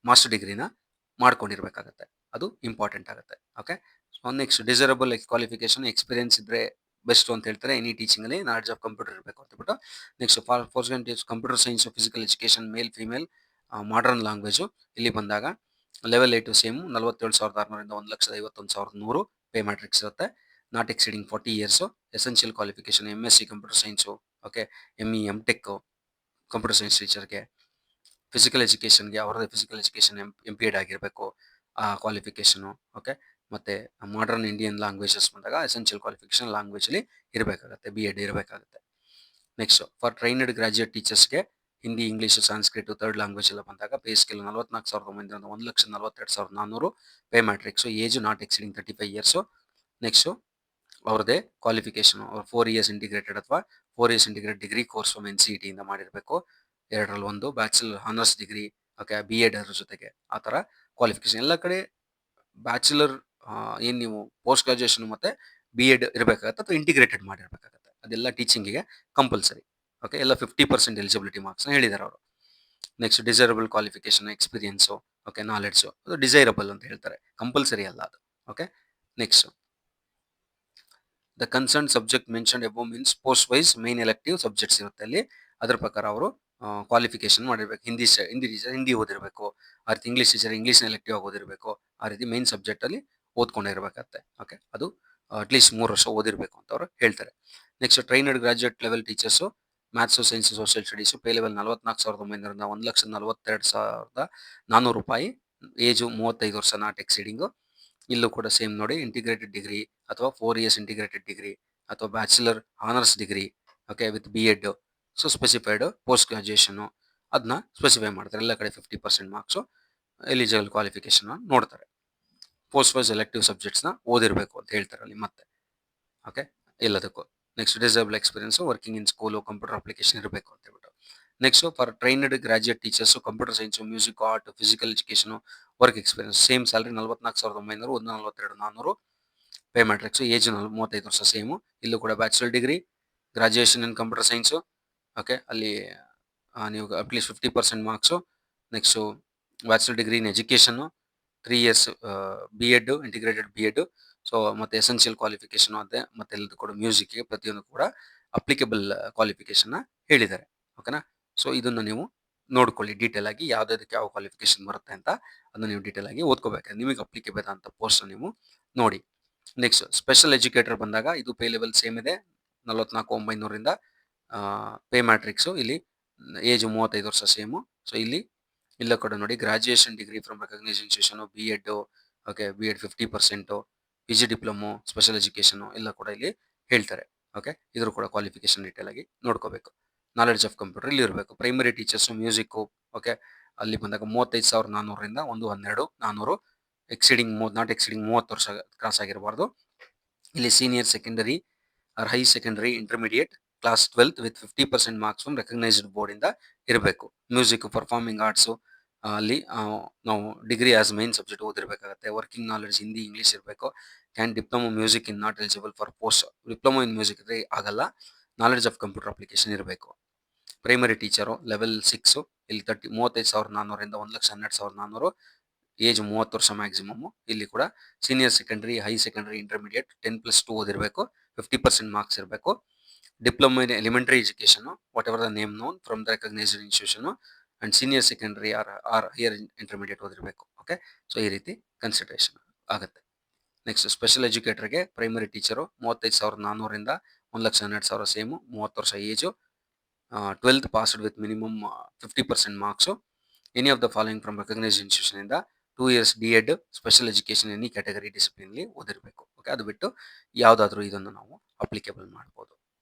[SPEAKER 1] ಮಾಸ್ಟರ್ ಡಿಗ್ರಿನ ಮಾಡ್ಕೊಂಡಿರ್ಬೇಕಾಗತ್ತೆ. ಅದು ಇಂಪಾರ್ಟೆಂಟ್ ಆಗುತ್ತೆ. Okay, so next desirable qualification experience ಇದ್ದರೆ ಬೆಸ್ಟ್ ಅಂತ ಹೇಳ್ತಾರೆ. ಎನಿ ಟೀಚಿಂಗಲ್ಲಿ ನಾಲೆಡ್ಜ್ ಆಫ್ ಕಂಪ್ಯೂಟರ್ ಇರಬೇಕು ಅಂತ ಬಿಟ್ಟು. Next computer science, physical education, male female, modern language ಇಲ್ಲಿ ಬಂದಾಗ ಲೆವೆಲ್ 8 ಸೇಮ್ 47,600ರಿಂದ 1,51,100 ಪೇ ಮ್ಯಾಟ್ರಿಕ್ಸ್ ಇರುತ್ತೆ. Not exceeding 40 years. Essential qualification MSc computer science, okay, ME M.Tech computer science ಟೀಚರ್ಗೆ. ಫಿಸಿಕಲ್ ಎಜುಕೇಷನ್ಗೆ ಅವರದೇ ಫಿಸಿಕಲ್ ಎಜುಕೇಷನ್ MPEd ಆಗಿರಬೇಕು ಆ ಕ್ವಾಲಿಫಿಕೇಷನು. ಓಕೆ, ಮತ್ತು ಮಾಡರ್ನ್ ಇಂಡಿಯನ್ ಲ್ಯಾಂಗ್ವೇಜಸ್ ಬಂದಾಗ ಎಸೆನ್ಷಿಯಲ್ ಕ್ವಾಲಿಫಿಕೇಷನ್ ಲ್ಯಾಂಗ್ವೇಜಲ್ಲಿ ಇರಬೇಕಾಗುತ್ತೆ, B.Ed ಇರಬೇಕಾಗುತ್ತೆ. ನೆಕ್ಸ್ಟ್, ಫಾರ್ ಟ್ರೈನ್ಡ್ ಗ್ರಾಜುಯೇಟ್ ಟೀಚರ್ಸ್ಗೆ Hindi, English, Sanskrit, third language ಎಲ್ಲ ಬಂದಾಗ ಪೇ ಸ್ಕೇಲ್ 44,900ರಿಂದ 1,42,400 pay matrix. Age not exceeding 35 years. Next ಅವ್ರದ್ದೇ ಕ್ವಾಲಿಫಿಕೇಷನು, ಅವ್ರು 4 ಇಯರ್ಸ್ ಇಂಟಿಗ್ರೇಟೆಡ್ ಅಥವಾ 4 years integrated degree course from NCET ಇಂದ ಮಾಡಿರಬೇಕು. ಎರಡರಲ್ಲಿ ಒಂದು bachelor honours degree, okay, B.Ed ಅದ್ರ ಜೊತೆಗೆ ಆ ಥರ ಕ್ವಾಲಿಫಿಕೇಷನ್. ಎಲ್ಲ ಕಡೆ ಬ್ಯಾಚುಲರ್ ಏನು ನೀವು ಪೋಸ್ಟ್ ಗ್ರಾಜುಯೇಷನ್ ಮತ್ತು B.Ed ಇರಬೇಕಾಗತ್ತೆ, ಅಥವಾ ಇಂಟಿಗ್ರೇಟೆಡ್ ಮಾಡಿರಬೇಕಾಗತ್ತೆ. ಅದೆಲ್ಲ ಟೀಚಿಂಗಿಗೆ ಕಂಪಲ್ಸರಿ. ಓಕೆ, ಎಲ್ಲ 50% ಎಲಿಜಿಬಿಲಿಟಿ ಮಾರ್ಕ್ಸ್ನ ಹೇಳಿದ್ದಾರೆ ಅವರು. Next desirable qualification experience, okay, knowledge, ಅದು ಡಿಸೈರಬಲ್ ಅಂತ ಹೇಳ್ತಾರೆ, ಕಂಪಲ್ಸರಿ ಅಲ್ಲ ಅದು. Okay, next the concern subject mention above means post wise main elective subjects ಇರುತ್ತೆ ಅಲ್ಲಿ. ಅದ್ರ ಪ್ರಕಾರ ಅವರು ಕ್ವಾಲಿಫಿಕೇಷನ್ ಮಾಡಿರ್ಬೇಕು. ಹಿಂದಿ ಟೀಚರ್ ಹಿಂದಿ ಓದಿರಬೇಕು, ಆ ರೀತಿ ಇಂಗ್ಲೀಷ್ ಟೀಚರ್ ಇಂಗ್ಲೀಷ್ನ ಎಲೆಕ್ಟಿವ್ ಆಗಿ ಓದಿರಬೇಕು. ಆ ರೀತಿ ಮೇನ್ ಸಬ್ಜೆಕ್ಟಲ್ಲಿ ಓದ್ಕೊಂಡಿರ್ಬೇಕಾಗತ್ತೆ. ಓಕೆ, ಅದು ಅಟ್ಲೀಸ್ಟ್ 3 ವರ್ಷ ಓದಿರಬೇಕು ಅಂತ ಅವರು ಹೇಳ್ತಾರೆ. Next trained graduate level teachers maths, science, social studies pay level 44,900ರಿಂದ 1,42,400 ರೂಪಾಯಿ. ಏಜು 35 ವರ್ಷ ನಾಟ್ ಎಕ್ಸೀಡಿಂಗು. ಇಲ್ಲೂ ಕೂಡ ಸೇಮ್ ನೋಡಿ, ಇಂಟಿಗ್ರೇಟೆಡ್ ಡಿಗ್ರಿ ಅಥವಾ 4 ಇಯರ್ಸ್ ಇಂಟಿಗ್ರೇಟೆಡ್ ಡಿಗ್ರಿ ಅಥವಾ bachelor honours degree, okay, with B.Ed. So specified post graduation ಅದನ್ನ ಸ್ಪೆಸಿಫೈ ಮಾಡ್ತಾರೆ. ಎಲ್ಲ ಕಡೆ 50% ಮಾರ್ಕ್ಸು ಎಲಿಜಿಬಲ್ ಕ್ವಾಲಿಫಿಕೇಷನ್ನ ನೋಡ್ತಾರೆ. ಪೋಸ್ಟ್ ವೈಸ್ ಎಲೆಕ್ಟಿವ್ ಸಬ್ಜೆಕ್ಟ್ಸ್ನ ಓದಿರಬೇಕು ಅಂತ ಹೇಳ್ತಾರೆ ಅಲ್ಲಿ ಮತ್ತೆ. ಓಕೆ, ಎಲ್ಲದಕ್ಕೂ. Next disable experience working in school, computer application ಇರಬೇಕು ಅಂತ ಹೇಳ್ಬಿಟ್ಟು. Next for trained graduate teachers computer science, music, art, physical education, work experience. Same salary 44,900, 1,42,400 pay matrix. Age 35 ವರ್ಷ ಸೇಮು. ಇಲ್ಲೂ ಕೂಡ bachelor degree graduation in computer science. Okay, ಅಲ್ಲಿ ನೀವು at least 50% marks. Next bachelor degree ಇನ್ education, 3 years B Ed, integrated B Ed. So ಮತ್ತು ಎಸೆನ್ಷಿಯಲ್ ಕ್ವಾಲಿಫಿಕೇಷನು ಅದೇ, ಮತ್ತು ಎಲ್ಲದು ಕೂಡ ಮ್ಯೂಸಿಕ್ಗೆ ಪ್ರತಿಯೊಂದು ಕೂಡ ಅಪ್ಲಿಕೇಬಲ್ ಕ್ವಾಲಿಫಿಕೇಷನ್ನ ಹೇಳಿದ್ದಾರೆ. ಓಕೆನಾ. ಸೊ ಇದನ್ನು ನೀವು ನೋಡ್ಕೊಳ್ಳಿ ಡೀಟೇಲ್ ಆಗಿ, ಯಾವುದಕ್ಕೆ ಯಾವ ಕ್ವಾಲಿಫಿಕೇಷನ್ ಬರುತ್ತೆ ಅಂತ ಅದನ್ನು ನೀವು ಡೀಟೇಲ್ ಆಗಿ ಓದ್ಕೋಬೇಕು. ನಿಮಗೆ ಅಪ್ಲಿಕೇಬಲ್ ಅಂತ ಪೋಸ್ಟ್ ನೀವು ನೋಡಿ. ನೆಕ್ಸ್ಟ್ ಸ್ಪೆಷಲ್ ಎಜುಕೇಟರ್ ಬಂದಾಗ ಇದು ಪೇ ಲೆವೆಲ್ ಸೇಮ್ ಇದೆ, 44,900ರಿಂದ ಪೇ ಮ್ಯಾಟ್ರಿಕ್ಸು. ಇಲ್ಲಿ ಏಜ್ 35 ವರ್ಷ ಸೇಮು. ಸೊ ಇಲ್ಲ ಕೂಡ ನೋಡಿ, graduation degree from recognise institution, B Ed, okay, B Ed 50%, P G diploma, special education ಎಲ್ಲ ಕೂಡ ಇಲ್ಲಿ ಹೇಳ್ತಾರೆ. ಓಕೆ, ಇದ್ರ ಕೂಡ ಕ್ವಾಲಿಫಿಕೇಶನ್ ಡೀಟೇಲ್ ಆಗಿ ನೋಡ್ಕೋಬೇಕು. ನಾಲೆಡ್ಜ್ ಆಫ್ ಕಂಪ್ಯೂಟರ್ ಇಲ್ಲಿ ಇರಬೇಕು. Primary teachers music. ಓಕೆ, ಅಲ್ಲಿ ಬಂದಾಗ 35,400ರಿಂದ 12,400, ನಾಟ್ ಎಕ್ಸಿಡಿಂಗ್ 30 ವರ್ಷ ಕ್ರಾಸ್ ಆಗಿರಬಾರ್ದು. ಇಲ್ಲಿ senior secondary or high secondary intermediate class 12th with 50% marks from recognised board ಇಂದ ಇರಬೇಕು. ಮ್ಯೂಸಿಕ್, ಪರ್ಫಾರ್ಮಿಂಗ್ ಆರ್ಟ್ಸು, ಅಲ್ಲಿ ನಾವು ಡಿಗ್ರಿ ಆಸ್ ಮೈನ್ ಸಬ್ಜೆಕ್ಟ್ ಓದಿರಬೇಕಾಗುತ್ತೆ. ವರ್ಕಿಂಗ್ ನಾಲೆಡ್ಜ್ ಹಿಂದಿ ಇಂಗ್ಲೀಷ್ ಇರಬೇಕು. Can diploma music in not eligible for post. Diploma in music ಇದ್ರೆ ಆಗಲ್ಲ, ನಾಲೆಡ್ಜ್ ಆಫ್ ಕಂಪ್ಯೂಟರ್ ಅಪ್ಲಿಕೇಶನ್ ಇರಬೇಕು. ಪ್ರೈಮರಿ ಟೀಚರು ಲೆವೆಲ್ 6, ಇಲ್ಲಿ 35,400ರಿಂದ 1,12,400, ಏಜ್ 30 ವರ್ಷ ಮ್ಯಾಕ್ಸಿಮಮ್. ಇಲ್ಲಿ ಕೂಡ senior secondary, high secondary, intermediate 10+2 ಓದಿರಬೇಕು. 50% ಮಾರ್ಕ್ಸ್ ಇರಬೇಕು. Diploma in elementary education, whatever the name known from the recognised institution, and senior secondary or higher intermediate ಓದಿರಬೇಕು. ಓಕೆ, ಸೊ ಈ ರೀತಿ ಕನ್ಸಿಡರೇಷನ್ ಆಗುತ್ತೆ. ನೆಕ್ಸ್ಟ್ ಸ್ಪೆಷಲ್ ಎಜುಕೇಟರ್ಗೆ ಪ್ರೈಮರಿ ಟೀಚರು 35,400ರಿಂದ 1,12,000 ಸೇಮು, 30 ವರ್ಷ age, 12th passed with minimum 50% marks. Any of the following from recognised institution ಇಂದ 2 years D Ed, special education any category ಡಿಸಿಪ್ಲಿನ್ಲಿ ಓದಿರಬೇಕು. ಓಕೆ, ಅದು ಬಿಟ್ಟು ಯಾವುದಾದ್ರೂ ಇದನ್ನು ನಾವು ಅಪ್ಲಿಕೇಬಲ್ ಮಾಡ್ಬೋದು.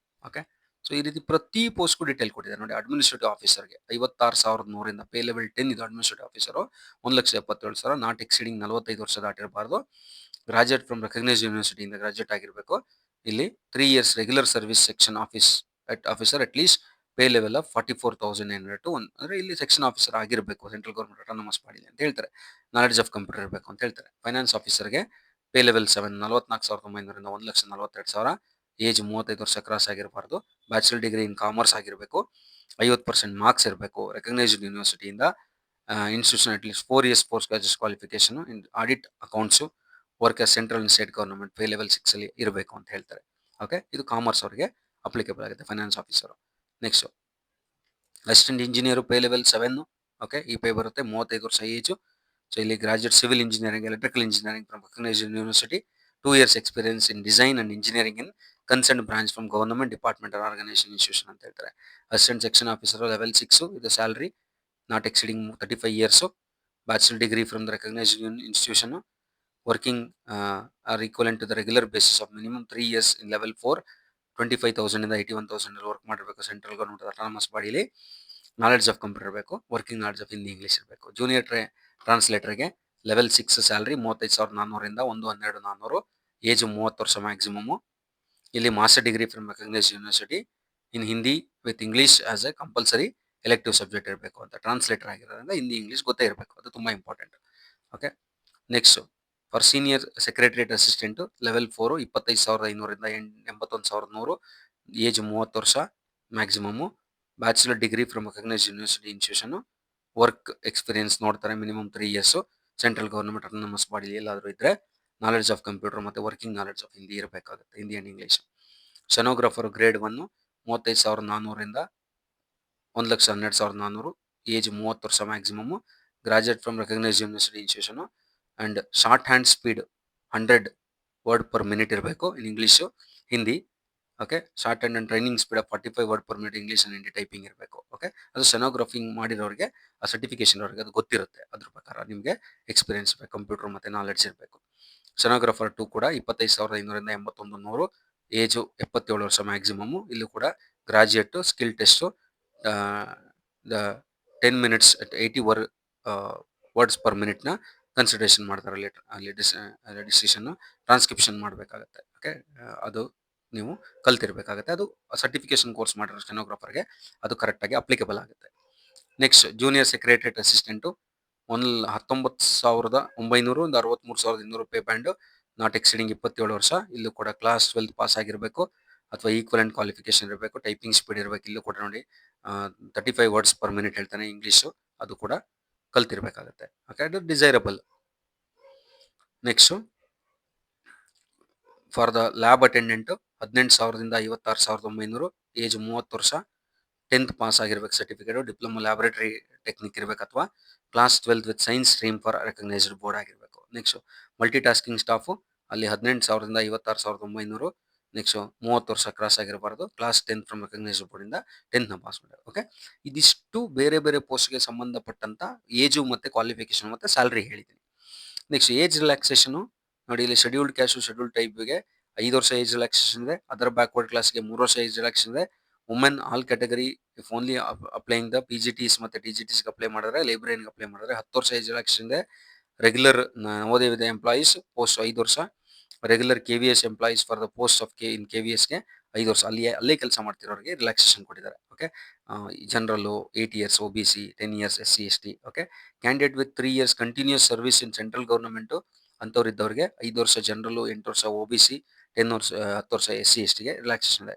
[SPEAKER 1] ಓಕೆ, ಸೊ ಈ ರೀತಿ ಪ್ರತಿ ಪೋಸ್ಟ್ಗೂ ಡೀಟೇಲ್ ಕೊಟ್ಟಿದ್ದಾರೆ ನೋಡಿ. ಅಡ್ಮಿನಿಸ್ಟ್ರೇಟಿವ್ ಆಫೀಸರ್ಗೆ 56,100ರಿಂದ ಪೇ ಲೆವೆಲ್ 10 ಇದು. ಅಡ್ಮಿನಿಸ್ಟ್ರೇಟಿವ್ ಆಫೀಸರು 1,77,000, ನಾಟ್ ಎಕ್ಸಿಡಿಂಗ್ 45 ವರ್ಷ ದಾಟಿರಬಾರ್ದು. ಗ್ರಾಜುಯೇಟ್ ಫ್ರಮ್ ರೆಕಗ್ನೈಸ್ಡ್ ಯೂನಿವರ್ಸಿಟಿಯಿಂದ ಗ್ರಾಜುಯೇಟ್ ಆಗಿರಬೇಕು. ಇಲ್ಲಿ 3 years regular service section officer at least pay level of 44,900 ಅಂದರೆ ಇಲ್ಲಿ ಸೆಕ್ಷನ್ ಆಫೀಸರ್ ಆಗಿರಬೇಕು, ಸೆಂಟ್ರಲ್ ಗೌರ್ಮೆಂಟ್ ಅಟಾನಮಸ್ ಮಾಡಿದೆ ಅಂತ ಹೇಳ್ತಾರೆ. ನಾಲೆಡ್ಜ್ ಆಫ್ ಕಂಪ್ಯೂಟರ್ ಇರಬೇಕು ಅಂತ ಹೇಳ್ತಾರೆ. ಫೈನಾನ್ಸ್ ಆಫೀಸರ್ಗೆ ಪೇ ಲೆವೆಲ್ 7, 44,900ರಿಂದ 1,42,000, ಏಜ್ 35 ವರ್ಷ ಕ್ರಾಸ್ ಆಗಿರಬಾರ್ದು. ಬ್ಯಾಚುಲರ್ ಡಿಗ್ರಿ ಇನ್ ಕಾಮರ್ಸ್ ಆಗಿರಬೇಕು. 50% ಮಾರ್ಕ್ಸ್ ಇರಬೇಕು. ರೆಕಗ್ನೈಸ್ಡ್ ಯೂನಿವರ್ಸಿಟಿಯಿಂದ, institution at least 4 years post graduate qualification in audit accounts, work as central and state government pay level 6 ಅಲ್ಲಿ ಇರಬೇಕು ಅಂತ ಹೇಳ್ತಾರೆ. ಓಕೆ, ಇದು ಕಾಮರ್ಸ್ ಅವರಿಗೆ ಅಪ್ಲಿಕೇಬಲ್ ಆಗುತ್ತೆ, finance officer. Next assistant engineer pay level 7. Okay, ಈ ಪೇ ಬರುತ್ತೆ. 35 ವರ್ಷ ಏಜು. ಸೊ ಇಲ್ಲಿ graduate civil engineering, electrical engineering from recognised university, 2 years experience in design and engineering in concern branch from government department or organisation institution ಅಂತ ಹೇಳ್ತಾರೆ. ಅಸಿಸ್ಟೆಂಟ್ ಸೆಕ್ಷನ್ ಆಫೀಸರ್ ಲೆವೆಲ್ 6, ಇದು salary not exceeding 35 years. Bachelor degree from the recognised institution, working or equivalent to the regular basis of minimum 3 years in level 4, 25,000ಇಂದ 81,000 ವರ್ಕ್ ಮಾಡಿರಬೇಕು. ಸೆಂಟ್ರಲ್ ಗೌರ್ಮೆಂಟ್ ಅಟಾನಮಸ್ ಬಾಡಿಲಿ. ನಾಲೆಡ್ಜ್ ಆಫ್ ಕಂಪ್ಯೂಟರ್ ಇರಬೇಕು. Working knowledge of Hindi English ಇರಬೇಕು. ಜೂನಿಯರ್ ಟ್ರಾನ್ಸ್ಲೇಟರ್ಗೆ ಲೆವೆಲ್ 6 ಸ್ಯಾಲರಿ 35,400ರಿಂದ 1,12,400, ಏಜ್ 30 ವರ್ಷ ಮ್ಯಾಕ್ಸಿಮಮ್. ಇಲ್ಲಿ master degree from recognised university in Hindi with English as a compulsory elective subject ಇರಬೇಕು ಅಂತ. ಟ್ರಾನ್ಸ್ಲೇಟರ್ ಆಗಿರೋದ್ರಿಂದ ಹಿಂದಿ ಇಂಗ್ಲೀಷ್ ಗೊತ್ತೇ ಇರಬೇಕು, ಅದು ತುಂಬ important. Okay, next for senior secretariat assistant level 4, 25,500ರಿಂದ 81,100, ಏಜ್ 30 ವರ್ಷ maximum. Bachelor degree from recognised university institution, work experience ನೋಡ್ತಾರೆ, minimum 3 years. Central government autonomous body ಎಲ್ಲಾದರೂ ಇದ್ದರೆ ನಾಲೆಡ್ಜ್ ಆಫ್ ಕಂಪ್ಯೂಟರ್ ಮತ್ತು ವರ್ಕಿಂಗ್ ನಾಲೆಡ್ಜ್ ಆಫ್ ಹಿಂದಿ ಇರಬೇಕಾಗುತ್ತೆ, Hindi and English. Stenographer grade 1, 35,400ರಿಂದ 1,12,400, ಏಜ್ 30 ವರ್ಷ maximum. Graduate from recognised university institution and shorthand speed 100 word per minute ಇರಬೇಕು in English, Hindi. Okay, shorthand training speed of 45 word per minute English and Hindi typing ಇರಬೇಕು. ಓಕೆ, ಅದು ಶೆನೋಗ್ರಾಫಿಂಗ್ ಮಾಡಿರೋರಿಗೆ, ಆ ಸರ್ಟಿಫಿಕೇಶನ್ ಅವರಿಗೆ ಅದು ಗೊತ್ತಿರುತ್ತೆ. ಅದ್ರ ಪ್ರಕಾರ ನಿಮಗೆ ಎಕ್ಸ್ಪೀರಿಯನ್ಸ್ ಇರಬೇಕು, ಕಂಪ್ಯೂಟರ್ ಮತ್ತು ನಾಲೆಡ್ಜ್ ಇರಬೇಕು. ಶೆನೋಗ್ರಾಫರ್ 2 ಕೂಡ 25,500ರಿಂದ 81,100, ಏಜು 77 ವರ್ಷ ಮ್ಯಾಕ್ಸಿಮಮ್ಮು. ಇಲ್ಲೂ ಕೂಡ graduate, skill test, the 10 minutes at 80 words per ಮಿನಿಟ್ನ ಕನ್ಸಿಡರೇಷನ್ ಮಾಡ್ತಾರೆ. ಅಲ್ಲಿ ಡಿಸಿಷನ್ನು ಟ್ರಾನ್ಸ್ಕ್ರಿಪ್ಷನ್ ಮಾಡಬೇಕಾಗತ್ತೆ. ಓಕೆ, ಅದು ನೀವು ಕಲ್ತಿರ್ಬೇಕಾಗತ್ತೆ. ಅದು ಸರ್ಟಿಫಿಕೇಶನ್ ಕೋರ್ಸ್ ಮಾಡಿರೋ ಸ್ಟೆನೋಗ್ರಾಫರ್ಗೆ ಅದು ಕರೆಕ್ಟಾಗಿ ಅಪ್ಲಿಕೇಬಲ್ ಆಗುತ್ತೆ. ನೆಕ್ಸ್ಟ್ ಜೂನಿಯರ್ ಸೆಕ್ರೆಟರಿಯೇಟ್ ಅಸಿಸ್ಟೆಂಟು 19,900 ಒಂದು 63,200 ಪೇ ಬ್ಯಾಂಡು, ನಾಟ್ ಎಕ್ಸಿಡಿಂಗ್ 27 ವರ್ಷ. ಇಲ್ಲೂ ಕೂಡ ಕ್ಲಾಸ್ 12 ಪಾಸ್ ಆಗಿರಬೇಕು. ಅಥವಾ ಈಕ್ವಲೆಂಟ್ ಕ್ವಾಲಿಫಿಕೇಶನ್ ಇರಬೇಕು, ಟೈಪಿಂಗ್ ಸ್ಪೀಡ್ ಇರಬೇಕು. ಇಲ್ಲೂ ಕೂಡ ನೋಡಿ 35 ವರ್ಡ್ಸ್ ಪರ್ ಮಿನಿಟ್ ಹೇಳ್ತಾನೆ ಇಂಗ್ಲೀಷು, ಅದು ಕೂಡ ಕಲ್ತಿರ್ಬೇಕಾಗತ್ತೆ. ಓಕೆ, ಅದು desirable. Next for the lab attendant 18,000ದಿಂದ 56,900, ಏಜ್ 30 ವರ್ಷ, 10th ಪಾಸ್ ಆಗಿರ್ಬೇಕು, ಸರ್ಟಿಫಿಕೇಟು, ಡಿಪ್ಲೊಮಾ ಲ್ಯಾಬೊರೇಟರಿ ಟೆಕ್ನಿಕ್ ಇರಬೇಕು ಅಥವಾ class 12 with science stream for recognised board ಆಗಿರಬೇಕು. ನೆಕ್ಸ್ಟ್ ಮಲ್ಟಿ ಟಾಸ್ಕಿಂಗ್ ಸ್ಟಾಫು ಅಲ್ಲಿ 18,000ದಿಂದ 56,900, ನೆಕ್ಸ್ಟ್ 30 ವರ್ಷ ಕ್ರಾಸ್ ಆಗಿರಬಾರ್ದು, ಕ್ಲಾಸ್ 10 ಫ್ರಮ್ ರೆಕಗ್ನೈಸ್ಡ್ ಬೋರ್ಡಿಂದ 10th ಪಾಸ್ ಮಾಡಬೇಕು. ಓಕೆ, ಇದಿಷ್ಟು ಬೇರೆ ಬೇರೆ ಪೋಸ್ಟ್ಗೆ ಸಂಬಂಧಪಟ್ಟಂತ ಏಜು ಮತ್ತು ಕ್ವಾಲಿಫಿಕೇಶನ್ ಮತ್ತು ಸ್ಯಾಲ್ರಿ ಹೇಳಿದ್ದೀನಿ. ನೆಕ್ಸ್ಟ್ ಏಜ್ ರಿಲ್ಯಾಕ್ಸೇಷನು ನೋಡಿ, ಇಲ್ಲಿ ಶೆಡ್ಯೂಲ್ಡ್ ಕ್ಯಾಸ್ಟು ಶೆಡ್ಯೂಲ್ಡ್ ಟೈಪ್ಗೆ 5 ವರ್ಷ ಏಜ್ ರಿಲ್ಯಾಕ್ಸೇಷನ್ ಇದೆ, ಅದರ್ ಬ್ಯಾಕ್ವರ್ಡ್ ಕ್ಲಾಸ್ಗೆ 3 ವರ್ಷ ಏಜ್ ರಿಲ್ಯಾಕ್ಸೇಷನ್ ಇದೆ. Women all category if only applying the PGTs ಮತ್ತು TGTಸ್ಗೆ ಅಪ್ಲೈ ಮಾಡಿದ್ರೆ, ಲೈಬ್ರರಿನ್ಗೆ ಅಪ್ಲೈ ಮಾಡಿದ್ರೆ 10 ವರ್ಷ ಏಜ್ ರಿಲ್ಯಾಕ್ಸೇಷನ್ ಇದೆ. Regular Navodaya Vidya employees post 5 ವರ್ಷ, regular KVS employees for the post of KVSಗೆ 5 ವರ್ಷ, ಅಲ್ಲೇ ಕೆಲಸ ಮಾಡ್ತಿರೋರಿಗೆ ರಿಲ್ಯಾಕ್ಸೇಷನ್ ಕೊಟ್ಟಿದ್ದಾರೆ. Okay, general 8 years, OBC 10 years, SC ST. Okay, candidate with 3 years continuous service in central government ಅಂಥವ್ರು ಇದ್ದವ್ರಿಗೆ 5 ವರ್ಷ ಜನರಲ್ಲು, 8 ವರ್ಷ OBC, 10 ವರ್ಷ SC STಗೆ ರಿಲ್ಯಾಕ್ಸೇಷನ್ ಇದೆ.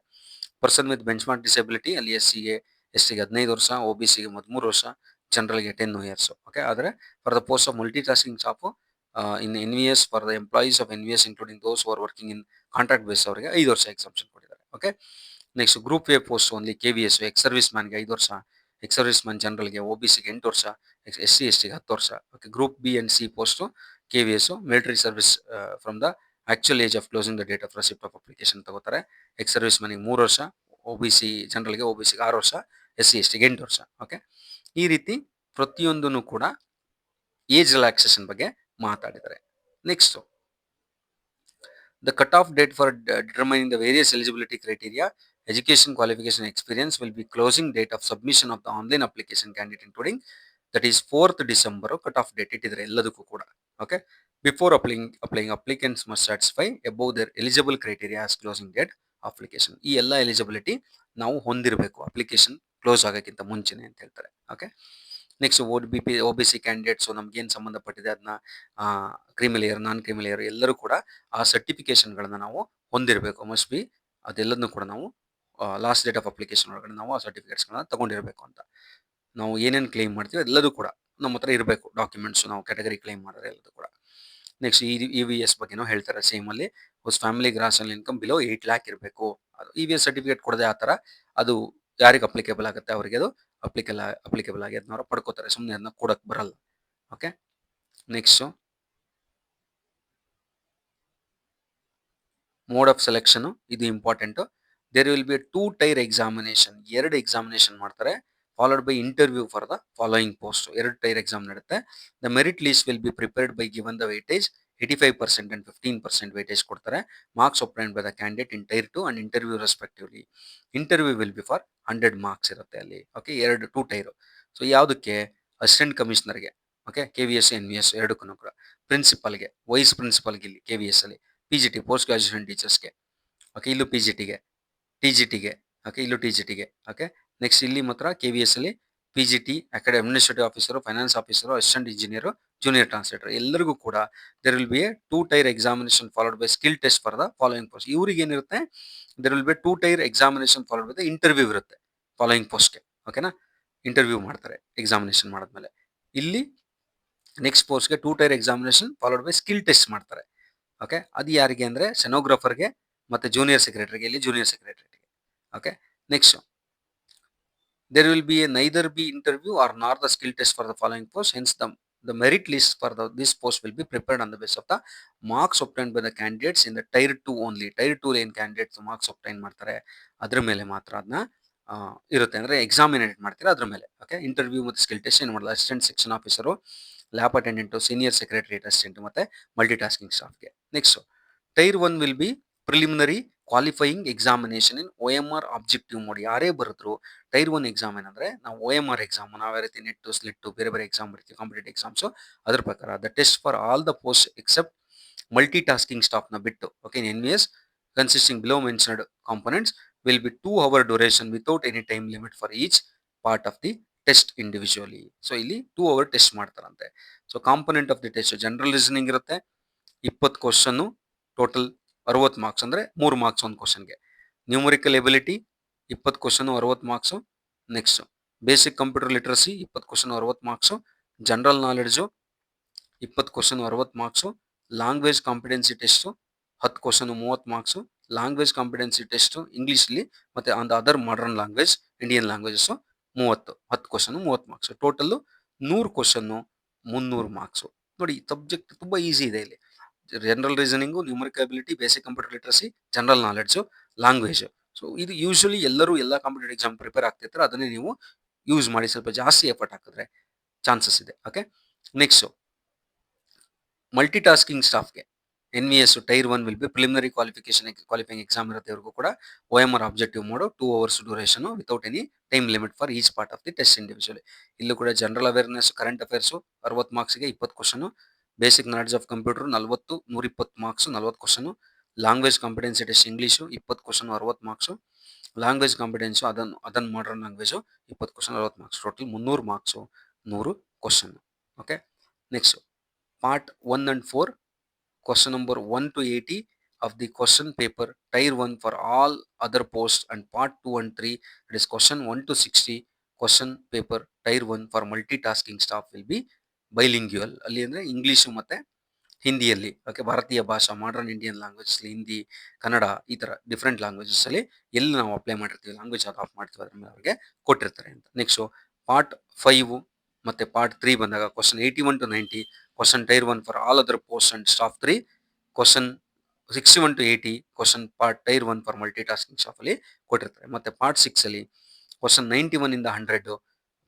[SPEAKER 1] ಪರ್ಸನ್ ವಿತ್ ಬೆಂಚ್ಮಾರ್ಕ್ ಡಿಸೆಬಿಲಿಟಿ ಅಲ್ಲಿ SCಗೆ 15 ವರ್ಷ, OBCಗೆ 13 ವರ್ಷ, ಜನರಲ್ಗೆ 10 ಇಯರ್ಸ್. ಓಕೆ, ಆದರೆ for the post of multi tasking staff in NVS for the employees of NVS including those who are working in contract base ಅವರಿಗೆ 5 ವರ್ಷ ಎಕ್ಸಂಪ್ಷನ್ ಕೊಟ್ಟಿದ್ದಾರೆ. Okay, next group A post only KVS ex service ಮ್ಯಾನ್ಗೆ 5 ವರ್ಷ, ಎಕ್ಸ್ ಸರ್ವಿಸ್ ಮ್ಯಾನ್ ಜನರಲ್ಗೆ, OBCಗೆ 8 ವರ್ಷ, SC STಗೆ 10 ವರ್ಷ. Okay, group B and C post KVS military service from the actual age of closing the date of receipt of application ತಗೋತಾರೆ. ಎಕ್ಸ್ ಸರ್ವಿಸ್ ಮ್ಯಾನಿಗೆ 3 ವರ್ಷ, OBC ಜನರಲ್ಗೆ, OBCಗೆ 6 ವರ್ಷ, SC STಗೆ 8 ವರ್ಷ. ಓಕೆ, ಈ ರೀತಿ ಪ್ರತಿಯೊಂದನ್ನು ಕೂಡ ಏಜ್ ರಿಲ್ಯಾಕ್ಸೇಷನ್ ಬಗ್ಗೆ ಮಾತಾಡಿದ್ದಾರೆ. Next the cutoff date for determining the various eligibility criteria, education, qualification, experience will be closing date of submission of the online application candidate including that is 4th December cutoff date ಇಟ್ಟಿದ್ರೆ ಎಲ್ಲದಕ್ಕೂ ಕೂಡ. ಓಕೆ, before applying applicants must satisfy above their eligible criteria as closing date application. ಈ ಎಲ್ಲ ಎಲಿಜಿಬಿಲಿಟಿ ನಾವು ಹೊಂದಿರಬೇಕು ಅಪ್ಲಿಕೇಶನ್ ಕ್ಲೋಸ್ ಆಗೋಕ್ಕಿಂತ ಮುಂಚೆನೆ ಅಂತ ಹೇಳ್ತಾರೆ. ಓಕೆ, ನೆಕ್ಸ್ಟ್ OBC ಕ್ಯಾಂಡಿಡೇಟ್ಸು ನಮ್ಗೇನು ಸಂಬಂಧಪಟ್ಟಿದೆ ಅದನ್ನ ಕ್ರಿಮಿಲೇಯರ್, ನಾನ್ ಕ್ರಿಮಿಲೇಯರ್ ಎಲ್ಲರೂ ಕೂಡ ಆ ಸರ್ಟಿಫಿಕೇಶನ್ಗಳನ್ನ ನಾವು ಹೊಂದಿರಬೇಕು. ಮಸ್ಟ್ ಬಿ ಅದೆಲ್ಲದನ್ನು ಕೂಡ ನಾವು ಲಾಸ್ಟ್ ಡೇಟ್ ಆಫ್ ಅಪ್ಲಿಕೇಶನ್ ಒಳಗಡೆ ನಾವು ಆ ಸರ್ಟಿಫಿಕೇಟ್ಸ್ಗಳನ್ನ ತಗೊಂಡಿರಬೇಕು ಅಂತ. ನಾವು ಏನೇನು ಕ್ಲೈಮ್ ಮಾಡ್ತೀವಿ ಎಲ್ಲದೂ ಕೂಡ ನಮ್ಮ ಹತ್ರ ಇರಬೇಕು ಡಾಕ್ಯುಮೆಂಟ್ಸ್, ನಾವು ಕ್ಯಾಟಗರಿ ಕ್ಲೈಮ್ ಮಾಡಿದ್ರೆ ಎಲ್ಲದೂ ಕೂಡ. ನೆಕ್ಸ್ಟ್ EVS ಬಗ್ಗೆನೂ ಹೇಳ್ತಾರೆ ಸೇಮ್ ಅಲ್ಲಿ, ಫ್ಯಾಮಿಲಿ ಗ್ರಾಸ್ ಅಲ್ ಇನ್ಕಮ್ ಬಿಲೋ 8 lakh ಇರಬೇಕು. ಅದು EVS ಸರ್ಟಿಫಿಕೇಟ್ ಕೊಡದೆ ಆ ಥರ ಅದು ಯಾರಿಗೆ ಅಪ್ಲಿಕೇಬಲ್ ಆಗುತ್ತೆ ಅವರಿಗೆ ಅದು ಅಪ್ಲಿಕೇಬಲ್ ಆಗಿ ಅದನ್ನ ಪಡ್ಕೋತಾರೆ, ಸುಮ್ಮನೆ ಅದನ್ನ ಕೊಡಕ್ಕೆ ಬರಲ್ಲ. Okay, next mode of selection, ಇದು important. There will be 2 tier examination, 2 examination ಮಾಡ್ತಾರೆ, followed by interview for the following post. 2 tier exam ನಡೆಯುತ್ತೆ. The merit list will be prepared by given the weightage 85% and 15% weightage ಕೊಡ್ತಾರೆ. Marks obtained by the candidate in tier 2 and interview respectively. Interview will be for 100 marks ಇರುತ್ತೆ ಅಲ್ಲಿ. Okay, 2 tier. ಸೊ ಯಾವುದಕ್ಕೆ? ಅಸಿಸ್ಟೆಂಟ್ ಕಮಿಷನರ್ಗೆ, ಓಕೆ, KVS NVS ಎರಡಕ್ಕೂ ಕೂಡ, ಪ್ರಿನ್ಸಿಪಲ್ಗೆ, ವೈಸ್ ಪ್ರಿನ್ಸಿಪಲ್ಗೆ ಇಲ್ಲಿ KVS ಅಲ್ಲಿ, PGT ಪೋಸ್ಟ್ ಗ್ರಾಜುಯೇಷನ್ ಟೀಚರ್ಸ್ಗೆ, ಓಕೆ, ಇಲ್ಲೂ PGTಗೆ, TGTಗೆ, ಓಕೆ, ಇಲ್ಲೂ TGTಗೆ. ಓಕೆ, ನೆಕ್ಸ್ಟ್ ಇಲ್ಲಿ ಮಾತ್ರ KVS ಅಲ್ಲಿ PGT administrative officer, finance officer, assistant engineer, junior translator ಎಲ್ಲರಿಗೂ ಕೂಡ there will be a 2 tier examination followed by skill test for the following post. ಇವ್ರಿಗೆ ಏನಿರುತ್ತೆ, there will be 2 tier examination followed by the interview ಇರುತ್ತೆ ಫಾಲೋಯಿಂಗ್ ಪೋಸ್ಟ್ಗೆ. ಓಕೆನಾ, ಇಂಟರ್ವ್ಯೂ ಮಾಡ್ತಾರೆ ಎಕ್ಸಾಮಿನೇಷನ್ ಮಾಡಿದ್ಮೇಲೆ. ಇಲ್ಲಿ ನೆಕ್ಸ್ಟ್ ಪೋಸ್ಟ್ಗೆ 2 tier examination followed by skill test ಮಾಡ್ತಾರೆ. ಓಕೆ, ಅದು ಯಾರಿಗೆ ಅಂದರೆ ಸೆನೋಗ್ರಾಫರ್ಗೆ ಮತ್ತು ಜೂನಿಯರ್ ಸೆಕ್ರೆಟರಿಗೆ, ಇಲ್ಲಿ ಜೂನಿಯರ್ ಸೆಕ್ರೆಟರಿಗೆ. Okay, next there will be neither be interview or nor the skill test for the following post, hence the merit list for this post will be prepared on the basis of the marks obtained by the candidates in the tier 2 only. tier 2 ಏನ್ ಕ್ಯಾಂಡಿಡೇಟ್ಸ್ ಮಾರ್ಕ್ಸ್ obtain ಮಾಡ್ತಾರೆ ಅದ್ರ ಮೇಲೆ ಮಾತ್ರ ಅದನ್ನ ಇರುತ್ತೆ, ಅಂದರೆ ಎಕ್ಸಾಮಿನೇಟ್ ಮಾಡ್ತಾರೆ ಅದ್ರ ಮೇಲೆ. ಓಕೆ, ಇಂಟರ್ವ್ಯೂ ಮತ್ತು ಸ್ಕಿಲ್ ಟೆಸ್ಟ್ ಏನು ಮಾಡಲ್ಲ. Assistant section officer, lab attendant, senior secretariat assistant ಮತ್ತು ಮಲ್ಟಿ ಟಾಸ್ಕಿಂಗ್ ಸ್ಟಾಫ್ಗೆ. Next tier 1 will be preliminary qualifying examination in OMR objective mode. ಯಾರೇ ಬರೆದ್ರು ಟೈರ್ 1 ಎಕ್ಸಾಮ್ ಏನಂದರೆ ನಾವು OMR ಎಕ್ಸಾಮ್, ನಾವು ಯಾವ ರೀತಿ ನೆಟ್ಟು ಸ್ಲಿಟ್ಟು ಬೇರೆ ಬೇರೆ ಎಕ್ಸಾಮ್ ಬರ್ತೀವಿ ಕಾಂಪಿಟೇಟಿವ್ ಎಕ್ಸಾಮ್ಸು, ಅದ್ರ ಪ್ರಕಾರ the test for all the post except multi tasking ಸ್ಟಾಫ್ನ ಬಿಟ್ಟು, okay, in NVS consisting below mentioned components will be 2 hour duration without any time limit for each part of the test individually. So ಇಲ್ಲಿ 2 hour ಟೆಸ್ಟ್ ಮಾಡ್ತಾರಂತೆ. So component of the test general reasoning ಇರುತ್ತೆ, 20 ಕ್ವಶನ್ನು, ಟೋಟಲ್ 60 ಮಾರ್ಕ್ಸ್, ಅಂದರೆ 3 ಮಾರ್ಕ್ಸ್ ಒಂದು ಕ್ವಶನ್ಗೆ. Numerical ability 20 question 60 marks. Next basic computer literacy 20 question 60 marks. General knowledge 20 question 60 marks. Language competency test 10 question 30 marks. Language competency test ಇಂಗ್ಲೀಷಲ್ಲಿ ಮತ್ತು on the other modern language Indian languages 10 question 30 marks. Total 100 question 300 marks. ನೋಡಿ ಸಬ್ಜೆಕ್ಟ್ ತುಂಬ ಈಸಿ ಇದೆ ಇಲ್ಲಿ. General reasoning, numerical ability, basic computer literacy, general knowledge, language. So ಇದು ಯೂಶಲಿ ಎಲ್ಲರೂ ಎಲ್ಲ ಕಾಂಪಿಟೇಟಿವ್ ಎಕ್ಸಾಮ್ ಪ್ರಿಪೇರ್ ಆಗ್ತಿರ್ತಾರೆ, ಅದನ್ನೇ ನೀವು ಯೂಸ್ ಮಾಡಿ ಸ್ವಲ್ಪ ಜಾಸ್ತಿ ಎಫರ್ಟ್ ಹಾಕಿದ್ರೆ ಚಾನ್ಸಸ್ ಇದೆ. ಓಕೆ, ನೆಕ್ಸ್ಟು ಮಲ್ಟಿ ಟಾಸ್ಕಿಂಗ್ ಸ್ಟಾಫ್ಗೆ NVS tier 1 will be preliminary qualifying exam ಇರುತ್ತೆ. ಇವ್ರಿಗೂ ಕೂಡ OMR objective mode 2 hours duration without any time limit for each part of the test individually. ಇಲ್ಲೂ ಕೂಡ ಜನರಲ್ ಅವೇರ್ನೆಸ್, ಕರೆಂಟ್ ಅಫೇರ್ಸು 60 ಮಾರ್ಕ್ಸ್ಗೆ 20 question. Basic knowledge of computer 40, 120 marks 40 question. Language competency test English 20 question 60 marks. Language competence ಅದನ್ modern language 20 question 60 marks. Total 300 marks 100 question. Okay, next part 1 and 4 question number 1 to 80 of the question paper tier 1 for all other posts, and part 2 and 3, that is question 1 to 60 question paper tier 1 for multitasking staff will be bilingual. ಅಲ್ಲಿ ಅಂದರೆ ಇಂಗ್ಲೀಷು ಮತ್ತು ಹಿಂದಿಯಲ್ಲಿ. ಓಕೆ, ಭಾರತೀಯ ಭಾಷಾ modern Indian language, Hindi, Kannada, ಈ ಥರ ಡಿಫ್ರೆಂಟ್ ಲ್ಯಾಂಗ್ವೇಜಸ್ಸಲ್ಲಿ ಎಲ್ಲಿ ನಾವು ಅಪ್ಲೈ ಮಾಡಿರ್ತೀವಿ, ಲ್ಯಾಂಗ್ವೇಜ್ ಅಡಾಪ್ಟ್ ಮಾಡ್ತೀವಿ, ಅದ್ರ ಮೇಲೆ ಅವ್ರಿಗೆ ಕೊಟ್ಟಿರ್ತಾರೆ ಅಂತ. ನೆಕ್ಸ್ಟು ಪಾರ್ಟ್ 5 ಮತ್ತು ಪಾರ್ಟ್ 3 ಬಂದಾಗ question 81 to 90 question tier 1 for all other post and staff 3, question 61 to 80 question part tier 1 for multitasking ಸ್ಟಾಫಲ್ಲಿ ಕೊಟ್ಟಿರ್ತಾರೆ. ಮತ್ತು ಪಾರ್ಟ್ 6ಅಲ್ಲಿ ಕ್ವಶನ್ 91 ಇಂದ 100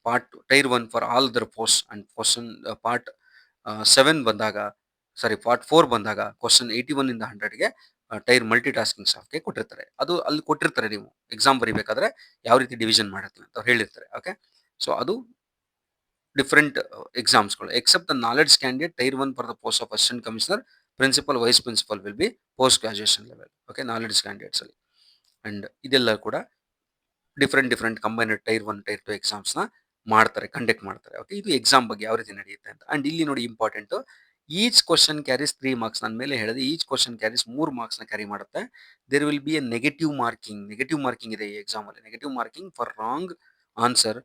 [SPEAKER 1] part tier 1 for all other post, and question part 7 ಬಂದಾಗ ಪಾರ್ಟ್ 4 ಬಂದಾಗ ಕ್ವಶನ್ 81 ಇಂದ 100ಗೆ ಟೈರ್ ಮಲ್ಟಿ ಟಾಸ್ಕಿಂಗ್ ಸ್ಟಾಫ್ಗೆ ಕೊಟ್ಟಿರ್ತಾರೆ. ಅದು ಅಲ್ಲಿ ಕೊಟ್ಟಿರ್ತಾರೆ, ನೀವು ಎಕ್ಸಾಮ್ ಬರೀಬೇಕಾದ್ರೆ ಯಾವ ರೀತಿ ಡಿವಿಷನ್ ಮಾಡಿರ್ತೀವಿ ಅಂತ ಅವ್ರು ಹೇಳಿರ್ತಾರೆ. ಓಕೆ, ಸೊ ಅದು ಡಿಫರೆಂಟ್ ಎಕ್ಸಾಮ್ಸ್ಗಳು. Except the knowledge candidate tier 1 for the post of assistant commissioner, principal, vice principal will be post graduation level. Okay, knowledge candidates ಅಲ್ಲಿ. ಅಂಡ್ ಇದೆಲ್ಲ ಕೂಡ ಡಿಫರೆಂಟ್ ಕಂಬೈನ್ಡ್ ಟೈರ್ 1 ಟೈರ್ 2 ಎಕ್ಸಾಮ್ಸ್ನ ಮಾಡ್ತಾರೆ, ಕಂಡಕ್ಟ್ ಮಾಡ್ತಾರೆ. ಓಕೆ, ಇದು ಎಕ್ಸಾಮ್ ಬಗ್ಗೆ ಯಾವ ರೀತಿ ನಡೆಯುತ್ತೆ ಅಂತ. ಅಂಡ್ ಇಲ್ಲಿ ನೋಡಿ important, each question carries 3 marks. ನಾನು ಮೇಲೆ ಹೇಳಿದೆ ಈಚ್ ಕ್ವಶನ್ ಕ್ಯಾರೀಸ್ 3 ಮಾರ್ಕ್ಸ್ನ ಕ್ಯಾರಿ ಮಾಡುತ್ತೆ. There will be a negative marking ಇದೆ ಈ ಎಕ್ಸಾಮಲ್ಲಿ. Negative marking for wrong answer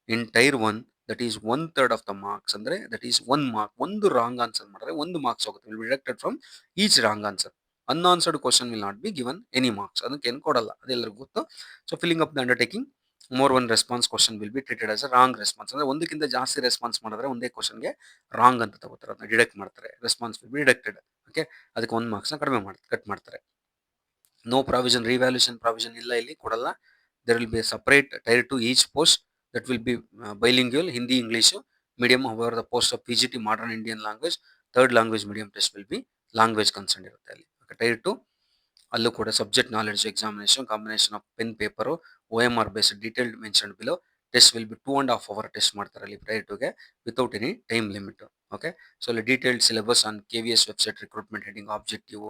[SPEAKER 1] in tier 1, that is 1/3 of the marks. ಅಂದರೆ ದಟ್ ಈಸ್ 1 ಮಾರ್ಕ್. ಒಂದು ರಾಂಗ್ ಆನ್ಸರ್ ಮಾಡಿದ್ರೆ 1 ಮಾರ್ಕ್ಸ್ ಹೋಗುತ್ತೆ, will be deducted from each wrong answer. Unanswered question will not be given any marks. ಅದಕ್ಕೆ ಏನು ಕೊಡಲ್ಲ, ಅದೆಲ್ಲರಿಗೂ ಗೊತ್ತು. So filling up the undertaking more one response question will be treated as a wrong response. ಅಂದರೆ ಒಂದಕ್ಕಿಂತ ಜಾಸ್ತಿ ರೆಸ್ಪಾನ್ಸ್ ಮಾಡಿದ್ರೆ ಒಂದೇ ಕ್ವಶನ್ಗೆ ರಾಂಗ್ ಅಂತ ತಗೋತಾರೆ, ಅದನ್ನ ಡಿಡಕ್ಟ್ ಮಾಡ್ತಾರೆ. Response will be deducted. Okay, ಅದಕ್ಕೆ 1 ಮಾರ್ಕ್ಸ್ನ ಕಟ್ ಮಾಡ್ತಾರೆ. ನೋ ಪ್ರಾವಿಷನ್, ರಿವ್ಯಾಲ್ಯೂಷನ್ ಪ್ರಾವಿಷನ್ ಇಲ್ಲ, ಇಲ್ಲಿ ಕೊಡಲ್ಲ. There will be separate tier 2 each post that will be bilingual, Hindi English medium. However the post of PGT modern Indian language, third language medium test will be language concern ಇರುತ್ತೆ ಅಲ್ಲಿ. ಓಕೆ, ಟೈರ್ 2 ಅಲ್ಲೂ ಕೂಡ subject knowledge examination, combination of pen paper, OMR based detailed mention below. Test will be 2.5 hour test ಮಾಡ್ತಾರೆ ಅಲ್ಲಿ ಟೈರ್ 2ಗೆ without any time limit. Okay, so ಅಲ್ಲಿ detailed syllabus on KVS website recruitment heading, objective,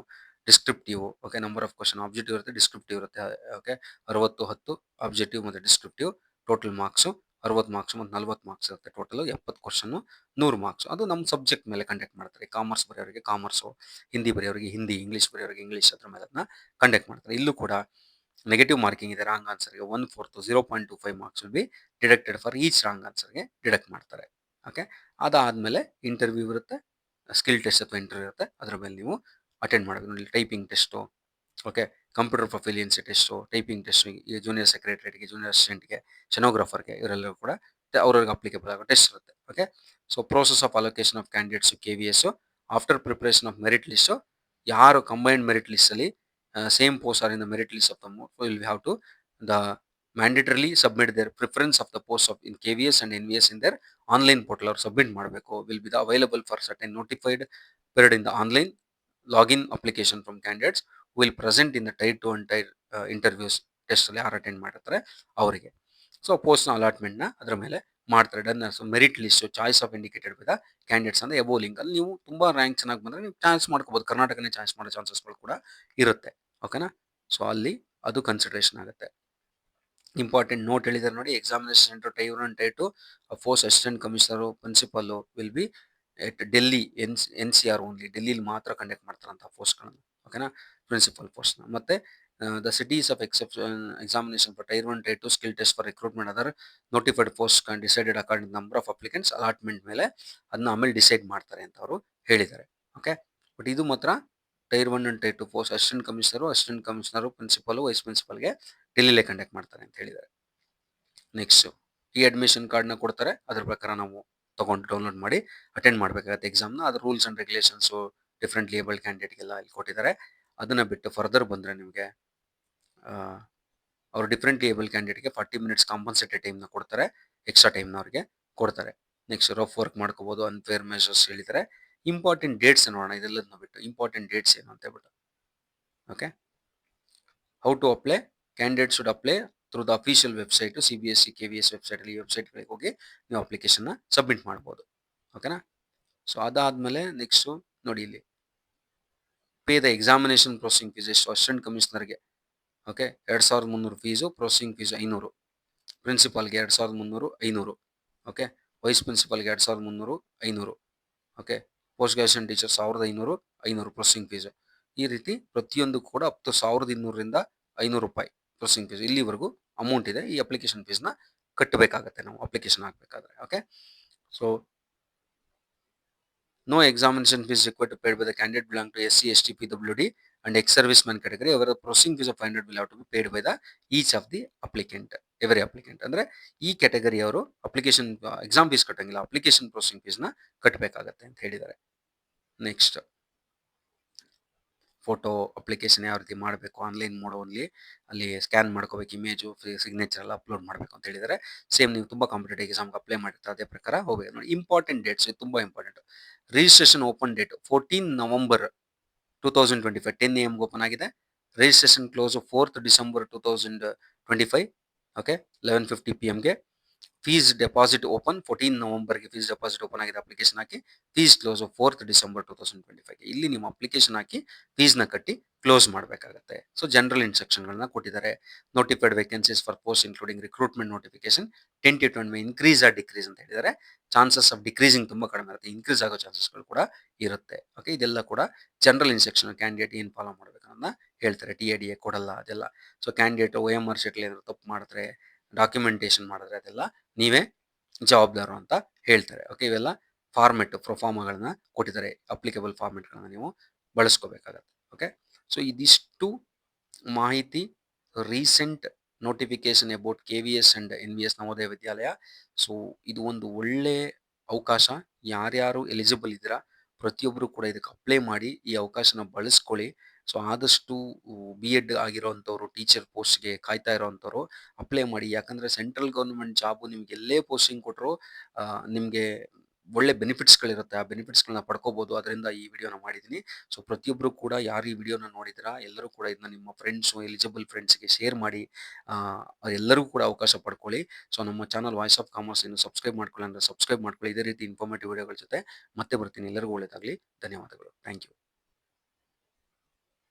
[SPEAKER 1] descriptive. Okay, number of question objective ಇರುತ್ತೆ, ಡಿಸ್ಕ್ರಿಪ್ಟಿವ್ ಇರುತ್ತೆ. ಓಕೆ, 60, 10 ಆಬ್ಜೆಕ್ಟಿವ್ ಮತ್ತು ಡಿಸ್ಕ್ರಿಪ್ಟಿವ್. ಟೋಟಲ್ ಮಾರ್ಕ್ಸು 60 ಮಾರ್ಕ್ಸ್ ಮತ್ತು 40 ಮಾರ್ಕ್ಸ್ ಇರುತ್ತೆ. ಟೋಟಲ್ 70 ಕ್ವಶನ್ನು 100 ಮಾರ್ಕ್ಸ್. ಅದು ನಮ್ಮ ಸಬ್ಜೆಕ್ಟ್ ಮೇಲೆ ಕಂಡಕ್ಟ್ ಮಾಡ್ತಾರೆ. ಕಾಮರ್ಸ್ ಬರೆಯೋರಿಗೆ ಕಾಮರ್ಸು, ಹಿಂದಿ ಬರೆಯೋರಿಗೆ ಹಿಂದಿ, ಇಂಗ್ಲೀಷ್ ಬರೆಯೋರಿಗೆ ಇಂಗ್ಲೀಷ್, ಅದ್ರ ಮೇಲೆ ಅದನ್ನ ಕಂಡಕ್ಟ್ ಮಾಡ್ತಾರೆ. ಇಲ್ಲೂ ಕೂಡ ನೆಗೆಟಿವ್ ಮಾರ್ಕಿಂಗ್ ಇದೆ. ರಾಂಗ್ ಆನ್ಸರ್ಗೆ 1/4 0.25 marks will be deducted for each wrong ಆನ್ಸರ್ಗೆ ಡಿಡಕ್ಟ್ ಮಾಡ್ತಾರೆ. ಓಕೆ, ಅದಾದಮೇಲೆ ಇಂಟರ್ವ್ಯೂ ಇರುತ್ತೆ, ಸ್ಕಿಲ್ ಟೆಸ್ಟ್ ಅಥವಾ ಇಂಟರ್ವ್ಯೂ ಇರುತ್ತೆ, ಅದ್ರ ಮೇಲೆ ನೀವು ಅಟೆಂಡ್ ಮಾಡಬೇಕು. ನೋಡಿ, typing test, okay, computer proficiency test, typing test, ಈ ಜೂನಿಯರ್ ಸೆಕ್ರೆಟರಿಗೆ, ಜೂನಿಯರ್ ಅಸಿಸ್ಟೆಂಟ್ಗೆ, ಶೆನೋಗ್ರಾಫರ್ಗೆ, ಇವರೆಲ್ಲರೂ ಕೂಡ ಅವ್ರವ್ರಿಗೆ ಅಪ್ಲಿಕೇಬಲ್ ಆಗೋ ಟೆಸ್ಟ್ ಇರುತ್ತೆ. Okay, so process of allocation of candidates KVS after preparation of merit list. ಯಾರು ಕಂಬೈನ್ಡ್ ಮೆರಿಟ್ ಲಿಸ್ಟಲ್ಲಿ same post are in the merit list of the will have to the mandatorily submit their preference of the post of in KVS and NVS in their online portal. ಅವ್ರು ಸಬ್ಮಿಟ್ ಮಾಡಬೇಕು. Will be the available for certain notified period in the online login application from candidates will present in the tier 2 and tier interviews ಟೆಸ್ಟಲ್ಲಿ ಯಾರು ಅಟೆಂಡ್ ಮಾಡಿರ್ತಾರೆ ಅವರಿಗೆ. ಸೊ ಪೋಸ್ಟ್ನ ಅಲಾಟ್ಮೆಂಟ್ನ ಅದರ ಮೇಲೆ ಮಾಡ್ತಾರೆ. Done merit list choice of indicated with candidates ಅಂದರೆ ಎಬೋ ಲಿಂಕ್. ಅಲ್ಲಿ ನೀವು ತುಂಬ ರ್ಯಾಂಕ್ ಚೆನ್ನಾಗಿ ಬಂದರೆ ನೀವು ಚಾಯ್ಸ್ ಮಾಡ್ಕೋಬೋದು, ಕರ್ನಾಟಕನೇ ಚಾಯ್ಸ್ ಮಾಡೋ ಚಾನ್ಸಸ್ಗಳು ಕೂಡ ಇರುತ್ತೆ. ಓಕೆನಾ, ಸೊ ಅಲ್ಲಿ ಅದು ಕನ್ಸಿಡರೇಷನ್ ಆಗುತ್ತೆ. ಇಂಪಾರ್ಟೆಂಟ್ ನೋಟ್ ಹೇಳಿದ್ದಾರೆ ನೋಡಿ, examination centre tier 1 tier 2 post assistant commissioner, principal will be at Delhi NCR only. ಡೆಲ್ಲಿಲಿ ಮಾತ್ರ ಕಂಡಕ್ಟ್ ಮಾಡ್ತಾರಂಥ ಪೋಸ್ಟ್ಗಳನ್ನು. ಓಕೆನಾ, ಪ್ರಿನ್ಸಿಪಲ್ ಪೋಸ್ಟ್ನ. ಮತ್ತು the cities of exception examination for Tier 1, Tier 2 skill test for recruitment other notified posts can decided according to number of applicants allotment ಮೇಲೆ ಅದನ್ನ ಆಮೇಲೆ ಡಿಸೈಡ್ ಮಾಡ್ತಾರೆ ಅಂತ ಅವರು ಹೇಳಿದ್ದಾರೆ. ಓಕೆ, ಬಟ್ ಇದು ಮಾತ್ರ tier 1 and tier 2 post assistant commissioner, principal, vice ಪ್ರಿನ್ಸಿಪಲ್ಗೆ ಡೆಲ್ಲಿಲೇ ಕಂಡಕ್ಟ್ ಮಾಡ್ತಾರೆ ಅಂತ ಹೇಳಿದ್ದಾರೆ. ನೆಕ್ಸ್ಟ್, ಈ ಅಡ್ಮಿಷನ್ ಕಾರ್ಡ್ನ ಕೊಡ್ತಾರೆ, ಅದ್ರ ಪ್ರಕಾರ ನಾವು ತಗೊಂಡು ಡೌನ್ಲೋಡ್ ಮಾಡಿ ಅಟೆಂಡ್ ಮಾಡಬೇಕಾಗತ್ತೆ ಎಕ್ಸಾಮ್ನ. ಅದ್ರ ರೂಲ್ಸ್ ಆ್ಯಂಡ್ ರೆಗ್ಯುಲೇಷನ್ಸು ಡಿಫ್ರೆಂಟ್ ಲೇಬಲ್ ಕ್ಯಾಂಡಿಡೇಟ್ಗೆಲ್ಲ ಇಲ್ಲಿ ಕೊಟ್ಟಿದ್ದಾರೆ. ಅದನ್ನು ಬಿಟ್ಟು ಫರ್ದರ್ ಬಂದರೆ ನಿಮಗೆ ಅವರು ಡಿಫ್ರೆಂಟ್ ಲೇಬಲ್ ಕ್ಯಾಂಡಿಡೇಟ್ಗೆ 40 ಮಿನಿಟ್ಸ್ ಕಾಂಪನ್ಸೇಟೆಡ್ ಟೈಮ್ನ ಕೊಡ್ತಾರೆ, ಎಕ್ಸ್ಟ್ರಾ ಟೈಮ್ನ ಅವ್ರಿಗೆ ಕೊಡ್ತಾರೆ. ನೆಕ್ಸ್ಟ್, ರಫ್ ವರ್ಕ್ ಮಾಡ್ಕೋಬೋದು, ಅನ್ಫೇರ್ ಮೆಷರ್ಸ್ ಹೇಳಿದ್ದಾರೆ. ಇಂಪಾರ್ಟೆಂಟ್ ಡೇಟ್ಸ್ ನೋಡೋಣ, ಇದೆಲ್ಲದನ್ನ ಬಿಟ್ಟು ಇಂಪಾರ್ಟೆಂಟ್ ಡೇಟ್ಸ್ ಏನು ಅಂತ ಹೇಳ್ಬಿಟ್ಟು. Okay, how to apply, candidate should apply through the official website CBSE KVS ವೆಬ್ಸೈಟಲ್ಲಿ, ಈ ವೆಬ್ಸೈಟ್ಗಳಿಗೆ ಹೋಗಿ ನೀವು ಅಪ್ಲಿಕೇಶನ್ನ ಸಬ್ಮಿಟ್ ಮಾಡ್ಬೋದು. ಓಕೆನಾ? ಸೊ ಅದಾದಮೇಲೆ ನೆಕ್ಸ್ಟು ನೋಡಿ ಇಲ್ಲಿ, pay the examination processing fees ಎಷ್ಟು ಅಸಿಸ್ಟೆಂಟ್ ಕಮಿಷನರ್ಗೆ, ಓಕೆ, 2300 ಫೀಸು, ಪ್ರೊಸೀಸಿಂಗ್ ಫೀಸ್ 500, ಪ್ರಿನ್ಸಿಪಾಲ್ಗೆ 2300 500, ಓಕೆ, ವೈಸ್ ಪ್ರಿನ್ಸಿಪಾಲ್ಗೆ 2300 500, okay, post graduation teacher 1500 500 processing fees. ಈ ರೀತಿ ಪ್ರತಿಯೊಂದು ಕೂಡ ಅಪ್ ಟು 1200ರಿಂದ 500 ರೂಪಾಯಿ ಪ್ರೊಸೀಸಿಂಗ್ ಫೀಸ್ ಇಲ್ಲಿವರೆಗೂ ಅಮೌಂಟ್ ಇದೆ. ಈ ಅಪ್ಲಿಕೇಶನ್ ಫೀಸ್ನ ಕಟ್ಟಬೇಕಾಗತ್ತೆ ನಾವು ಅಪ್ಲಿಕೇಶನ್ ಹಾಕಬೇಕಾದ್ರೆ. Okay, so no examination fees required to paid by the candidate belong to SC, ST, PWD and ex-serviceman category. However, processing fees of 500 will have to be paid by the each of the applicant, every applicant. ಅಂದರೆ ಈ ಕ್ಯಾಟಗರಿ ಅವರು ಅಪ್ಲಿಕೇಶನ್ ಎಕ್ಸಾಮ್ ಫೀಸ್ ಕಟ್ಟಂಗಿಲ್ಲ, ಅಪ್ಲಿಕೇಶನ್ ಪ್ರೊಸೆಸಿಂಗ್ ಫೀಸ್ನ ಕಟ್ಟಬೇಕಾಗತ್ತೆ ಅಂತ ಹೇಳಿದ್ದಾರೆ. ನೆಕ್ಸ್ಟ್, ಫೋಟೋ ಅಪ್ಲಿಕೇಶನ್ ಯಾವ ರೀತಿ ಮಾಡಬೇಕು, ಆನ್ಲೈನ್ ಮೋಡ್ ಓನ್ಲಿ, ಅಲ್ಲಿ ಸ್ಕ್ಯಾನ್ ಮಾಡ್ಕೋಬೇಕು, ಇಮೇಜು, ಸಿಗ್ನೇಚರ್ ಎಲ್ಲ ಅಪ್ಲೋಡ್ ಮಾಡಬೇಕು ಅಂತ ಹೇಳಿದ್ದಾರೆ. ಸೇಮ್ ನೀವು ತುಂಬ ಕಾಂಪಿಟೇಟಿವ್ ಎಕ್ಸಾಮ್ಗೆ ಅಪ್ಲೈ ಮಾಡಿರ್ತಾರೆ, ಅದೇ ಪ್ರಕಾರ ಹೋಗಬೇಕು ನೋಡಿ. ಇಂಪಾರ್ಟೆಂಟ್ ಡೇಟ್ಸ್, ಇದು ತುಂಬ important. Registration open date 14 November 2025 10 AM open ಆಗಿದೆ. Registration close 4th December 2025, okay, 11:50 PM fees deposit open 14 ನವಂಬರ್ಗೆ ಫೀಸ್ ಡೆಪಾಸಿಟ್ ಓಪನ್ ಆಗಿದೆ, ಅಪ್ಲಿಕೇಶನ್ ಹಾಕಿ. Fees close 4th December 2025. ಇಲ್ಲಿ ನಿಮ್ಮ ಅಪ್ಲಿಕೇಶನ್ ಹಾಕಿ ಫೀಸ್ನ ಕಟ್ಟಿ ಕ್ಲೋಸ್ ಮಾಡಬೇಕಾಗತ್ತೆ. ಸೊ ಜನರಲ್ ಇನ್ಸ್ಟ್ರಕ್ಷನ್ಗಳನ್ನ ಕೊಟ್ಟಿದ್ದಾರೆ. Notified vacancies for post including recruitment notification tentative increase R decrease ಅಂತ ಹೇಳಿದ್ದಾರೆ. ಚಾನ್ಸಸ್ ಆಫ್ ಡಿಕ್ರೀಸಿಂಗ್ ತುಂಬ ಕಡಿಮೆ ಇರುತ್ತೆ, ಇನ್ಕ್ರೀಸ್ ಆಗೋ ಚಾನ್ಸಸ್ಗಳು ಕೂಡ ಇರುತ್ತೆ. ಓಕೆ, ಇದೆಲ್ಲ ಕೂಡ ಜನರಲ್ ಇನ್ಸ್ಟ್ರಕ್ಷನ್, ಕ್ಯಾಂಡಿಡೇಟ್ ಏನು ಫಾಲೋ ಮಾಡಬೇಕು ಅನ್ನೋದನ್ನ ಹೇಳ್ತಾರೆ. TADA ಕೊಡಲ್ಲ ಅದೆಲ್ಲ. ಸೊ ಕ್ಯಾಂಡಿಡೇಟ್ OMR ಶೀಟ್ಲಿ ಏನಾದ್ರು ತಪ್ಪು ಮಾಡಿದ್ರೆ, ಡಾಕ್ಯುಮೆಂಟೇಶನ್ ಮಾಡಿದ್ರೆ ಅದೆಲ್ಲ ನೀವೇ ಜವಾಬ್ದಾರು ಅಂತ ಹೇಳ್ತಾರೆ. ಓಕೆ, ಇವೆಲ್ಲ ಫಾರ್ಮೆಟ್ ಪ್ರೊಫಾರ್ಮಗಳನ್ನ ಕೊಟ್ಟಿದ್ದಾರೆ, ಅಪ್ಲಿಕೇಬಲ್ ಫಾರ್ಮೆಟ್ಗಳನ್ನ ನೀವು ಬಳಸ್ಕೋಬೇಕಾಗತ್ತೆ. ಓಕೆ, ಸೊ ಇದಿಷ್ಟು ಮಾಹಿತಿ recent notification about KVS and NVS Navodaya Vidyalaya. So ಇದು ಒಂದು ಒಳ್ಳೆ ಅವಕಾಶ. ಯಾರ್ಯಾರು ಎಲಿಜಿಬಲ್ ಇದ್ದೀರಾ ಪ್ರತಿಯೊಬ್ಬರು ಕೂಡ ಇದಕ್ಕೆ ಅಪ್ಲೈ ಮಾಡಿ, ಈ ಅವಕಾಶನ ಬಳಸ್ಕೊಳ್ಳಿ. ಸೊ ಆದಷ್ಟು B.Ed ಆಗಿರೋವಂಥವ್ರು, ಟೀಚರ್ ಪೋಸ್ಟ್ಗೆ ಕಾಯ್ತಾ ಇರೋವಂಥವ್ರು ಅಪ್ಲೈ ಮಾಡಿ. ಯಾಕಂದರೆ ಸೆಂಟ್ರಲ್ ಗೌರ್ಮೆಂಟ್ ಜಾಬು ನಿಮ್ಗೆ ಎಲ್ಲೇ ಪೋಸ್ಟಿಂಗ್ ಕೊಟ್ಟರು ನಿಮಗೆ ಒಳ್ಳೆ ಬೆನಿಫಿಟ್ಸ್ಗಳಿರುತ್ತೆ, ಆ ಬೆನಿಫಿಟ್ಸ್ಗಳನ್ನ ಪಡ್ಕೋಬೋದು. ಅದರಿಂದ ಈ ವಿಡಿಯೋನ ಮಾಡಿದ್ದೀನಿ. ಸೊ ಪ್ರತಿಯೊಬ್ಬರು ಕೂಡ ಯಾರು ಈ ವಿಡಿಯೋನ ನೋಡಿದಿರಾ ಎಲ್ಲರೂ ಕೂಡ ಇದನ್ನ ನಿಮ್ಮ ಫ್ರೆಂಡ್ಸು, ಎಲಿಜಿಬಲ್ ಫ್ರೆಂಡ್ಸ್ಗೆ ಶೇರ್ ಮಾಡಿ, ಎಲ್ಲರಿಗೂ ಕೂಡ ಅವಕಾಶ ಪಡ್ಕೊಳ್ಳಿ. ಸೊ ನಮ್ಮ ಚಾನಲ್ ವಾಯ್ಸ್ ಆಫ್ ಕಾಮರ್ಸ್ ಇನ್ನು ಸಬ್ಸ್ಕ್ರೈಬ್ ಮಾಡ್ಕೊಳ್ಳಿ ಅಂದರೆ ಸಬ್ಸ್ಕ್ರೈಬ್ ಮಾಡ್ಕೊಳ್ಳಿ. ಇದೇ ರೀತಿ ಇನ್ಫಾರ್ಮೇಟಿವ್ ವಿಡಿಯೋಗಳ ಜೊತೆ ಮತ್ತೆ ಬರ್ತೀನಿ. ಎಲ್ಲರಿಗೂ ಒಳ್ಳೆಯದಾಗಲಿ. ಧನ್ಯವಾದಗಳು. Thank you.